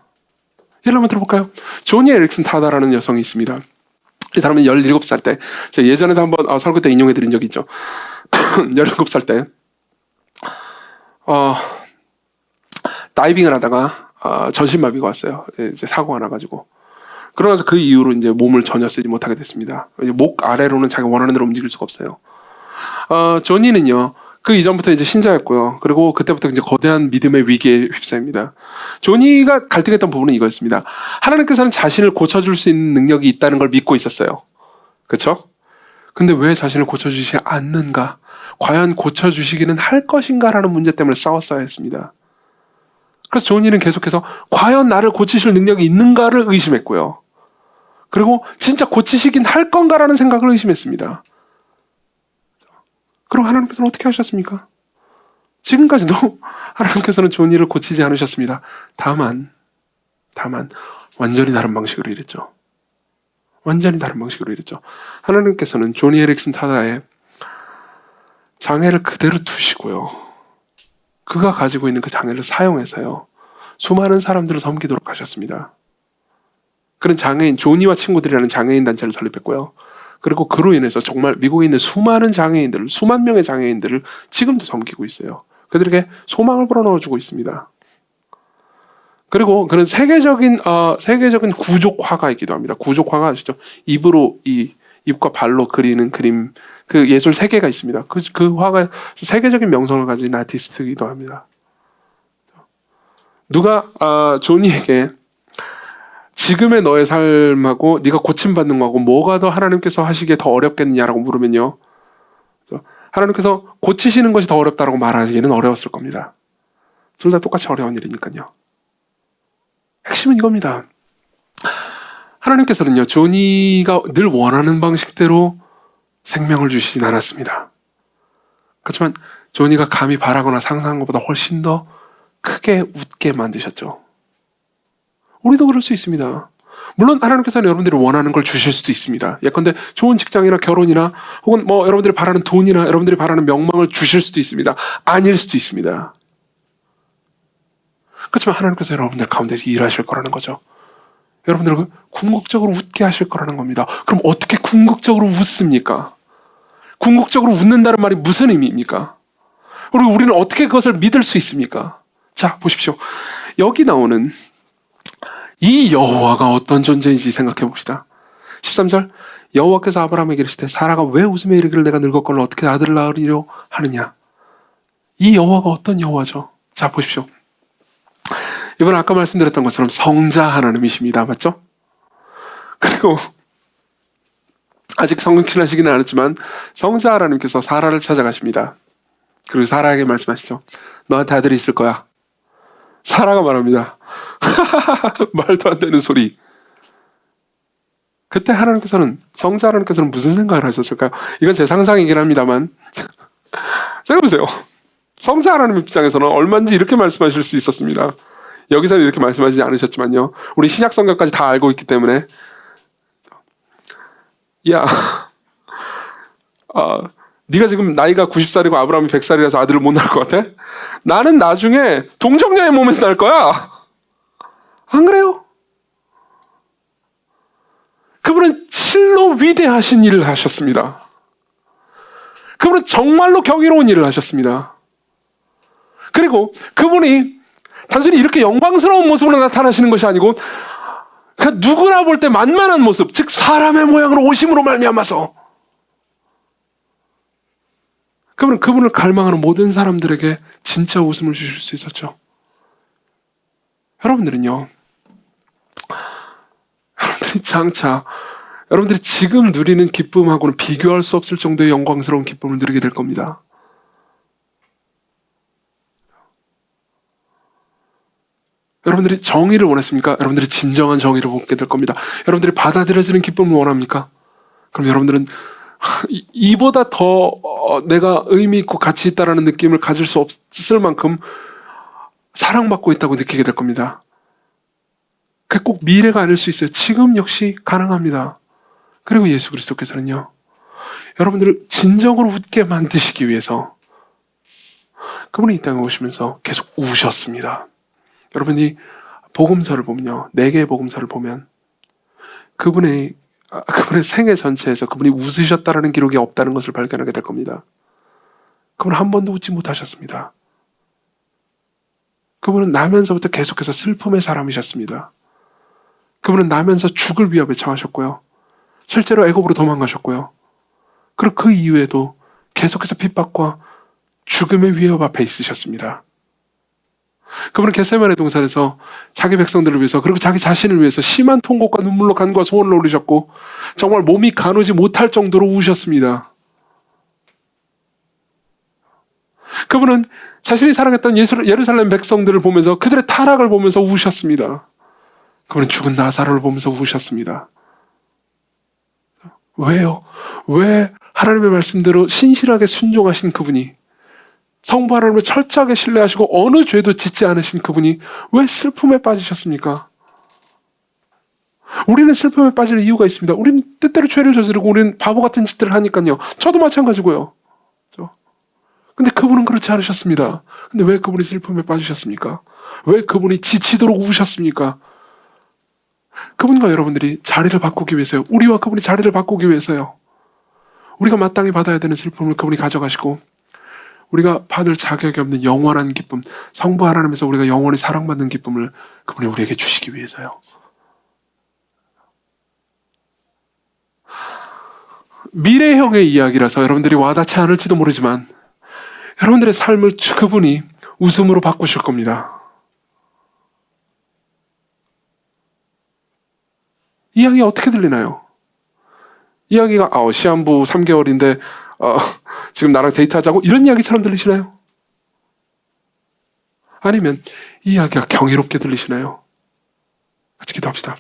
예를 한번 들어볼까요? 조니 에릭슨 타다라는 여성이 있습니다. 이 사람은 17살 때, 제가 예전에도 한번 설교 때 인용해드린 적이 있죠. 17살 때 다이빙을 하다가 전신마비가 왔어요. 이제 사고가 나가지고. 그러면서 그 이후로 이제 몸을 전혀 쓰지 못하게 됐습니다. 목 아래로는 자기가 원하는 대로 움직일 수가 없어요. 조니는요, 그 이전부터 이제 신자였고요. 그리고 그때부터 이제 거대한 믿음의 위기에 휩싸입니다. 조니가 갈등했던 부분은 이거였습니다. 하나님께서는 자신을 고쳐줄 수 있는 능력이 있다는 걸 믿고 있었어요. 그렇죠? 근데 왜 자신을 고쳐주시지 않는가? 과연 고쳐주시기는 할 것인가라는 문제 때문에 싸웠어야 했습니다. 그래서 조니는 계속해서 과연 나를 고치실 능력이 있는가를 의심했고요. 그리고 진짜 고치시긴 할 건가라는 생각을 의심했습니다. 그럼 하나님께서는 어떻게 하셨습니까? 지금까지도 하나님께서는 조니를 고치지 않으셨습니다. 다만 완전히 다른 방식으로 일했죠. 완전히 다른 방식으로 일했죠. 하나님께서는 조니 에릭슨 타다의 장애를 그대로 두시고요. 그가 가지고 있는 그 장애를 사용해서요, 수많은 사람들을 섬기도록 하셨습니다. 그런 장애인, 조니와 친구들이라는 장애인 단체를 설립했고요. 그리고 그로 인해서 정말 미국에 있는 수많은 장애인들을, 수만 명의 장애인들을 지금도 섬기고 있어요. 그들에게 소망을 불어넣어주고 있습니다. 그리고 그런 세계적인 구족화가이기도 합니다. 구족화가 아시죠? 입과 발로 그리는 그림, 그 예술 세계가 있습니다. 그 화가 세계적인 명성을 가진 아티스트이기도 합니다. 누가 조니에게 지금의 너의 삶하고 네가 고침받는 거하고 뭐가 더 하나님께서 하시기에 더 어렵겠느냐라고 물으면요, 하나님께서 고치시는 것이 더 어렵다라고 말하기에는 어려웠을 겁니다. 둘 다 똑같이 어려운 일이니까요. 핵심은 이겁니다. 하나님께서는요, 조니가 늘 원하는 방식대로 생명을 주시진 않았습니다. 그렇지만 조니가 감히 바라거나 상상한 것보다 훨씬 더 크게 웃게 만드셨죠. 우리도 그럴 수 있습니다. 물론 하나님께서는 여러분들이 원하는 걸 주실 수도 있습니다. 예컨대 좋은 직장이나 결혼이나 혹은 여러분들이 바라는 돈이나 여러분들이 바라는 명망을 주실 수도 있습니다. 아닐 수도 있습니다. 그렇지만 하나님께서 여러분들 가운데서 일하실 거라는 거죠. 여러분들을 궁극적으로 웃게 하실 거라는 겁니다. 그럼 어떻게 궁극적으로 웃습니까? 궁극적으로 웃는다는 말이 무슨 의미입니까? 그리고 우리는 어떻게 그것을 믿을 수 있습니까? 자, 보십시오. 여기 나오는 이 여호와가 어떤 존재인지 생각해 봅시다. 13절, 여호와께서 아브라함에게 이르시되 사라가 왜 웃으며 이르기를 내가 늙었거늘 어떻게 아들을 낳으리려 하느냐. 이 여호와가 어떤 여호와죠? 자, 보십시오. 이번 아까 말씀드렸던 것처럼 성자 하나님이십니다. 맞죠? 그리고 아직 성육신하시기는 않았지만 성자 하나님께서 사라를 찾아가십니다. 그리고 사라에게 말씀하시죠. 너한테 아들이 있을 거야. 사라가 말합니다. 말도 안 되는 소리. 그때 성자 하나님께서는 무슨 생각을 하셨을까요? 이건 제 상상이긴 합니다만 생각해보세요. 성자 하나님 입장에서는 얼마든지 이렇게 말씀하실 수 있었습니다. 여기서는 이렇게 말씀하시지 않으셨지만요, 우리 신약 성경까지 다 알고 있기 때문에, 야, 네가 지금 나이가 90살이고 아브라함이 100살이라서 아들을 못 낳을 것 같아? 나는 나중에 동정녀의 몸에서 낳을 거야. 안 그래요? 그분은 실로 위대하신 일을 하셨습니다. 그분은 정말로 경이로운 일을 하셨습니다. 그리고 그분이 단순히 이렇게 영광스러운 모습으로 나타나시는 것이 아니고 누구나 볼 때 만만한 모습, 즉 사람의 모양으로 오심으로 말미암아서 그분을 갈망하는 모든 사람들에게 진짜 웃음을 주실 수 있었죠. 여러분들은요, 여러분들이 지금 누리는 기쁨하고는 비교할 수 없을 정도의 영광스러운 기쁨을 누리게 될 겁니다. 여러분들이 정의를 원했습니까? 여러분들이 진정한 정의를 보게 될 겁니다. 여러분들이 받아들여지는 기쁨을 원합니까? 그럼 여러분들은 이보다 더 내가 의미 있고 가치 있다라는 느낌을 가질 수 없을 만큼 사랑받고 있다고 느끼게 될 겁니다. 그게 꼭 미래가 아닐 수 있어요. 지금 역시 가능합니다. 그리고 예수 그리스도께서는요, 여러분들을 진정으로 웃게 만드시기 위해서 그분이 이 땅에 오시면서 계속 우셨습니다. 여러분이 복음서를 보면요, 4개의 복음서를 보면 그분의 생애 전체에서 그분이 웃으셨다라는 기록이 없다는 것을 발견하게 될 겁니다. 그분은 한 번도 웃지 못하셨습니다. 그분은 나면서부터 계속해서 슬픔의 사람이셨습니다. 그분은 나면서 죽을 위협에 처하셨고요, 실제로 애굽으로 도망가셨고요, 그리고 그 이후에도 계속해서 핍박과 죽음의 위협 앞에 있으셨습니다. 그분은 겟세마네 동산에서 자기 백성들을 위해서, 그리고 자기 자신을 위해서 심한 통곡과 눈물로 간구와 소원을 올리셨고 정말 몸이 가누지 못할 정도로 우셨습니다. 그분은 자신이 사랑했던 예루살렘 백성들을 보면서 그들의 타락을 보면서 우셨습니다. 그분은 죽은 나사로를 보면서 우셨습니다. 왜요? 왜 하나님의 말씀대로 신실하게 순종하신 그분이, 성부 하나님을 철저하게 신뢰하시고 어느 죄도 짓지 않으신 그분이 왜 슬픔에 빠지셨습니까? 우리는 슬픔에 빠질 이유가 있습니다. 우리는 때때로 죄를 저지르고 우리는 바보 같은 짓들을 하니까요. 저도 마찬가지고요. 근데 그분은 그렇지 않으셨습니다. 근데 왜 그분이 슬픔에 빠지셨습니까? 왜 그분이 지치도록 우셨습니까? 그분과 여러분들이 자리를 바꾸기 위해서요. 우리와 그분이 자리를 바꾸기 위해서요. 우리가 마땅히 받아야 되는 슬픔을 그분이 가져가시고 우리가 받을 자격이 없는 영원한 기쁨, 성부 하나님에서 우리가 영원히 사랑받는 기쁨을 그분이 우리에게 주시기 위해서요. 미래형의 이야기라서 여러분들이 와닿지 않을지도 모르지만 여러분들의 삶을 그분이 웃음으로 바꾸실 겁니다. 이야기가 어떻게 들리나요? 이야기가 시한부 3개월인데 지금 나랑 데이트하자고 이런 이야기처럼 들리시나요? 아니면 이 이야기가 경이롭게 들리시나요? 같이 기도합시다.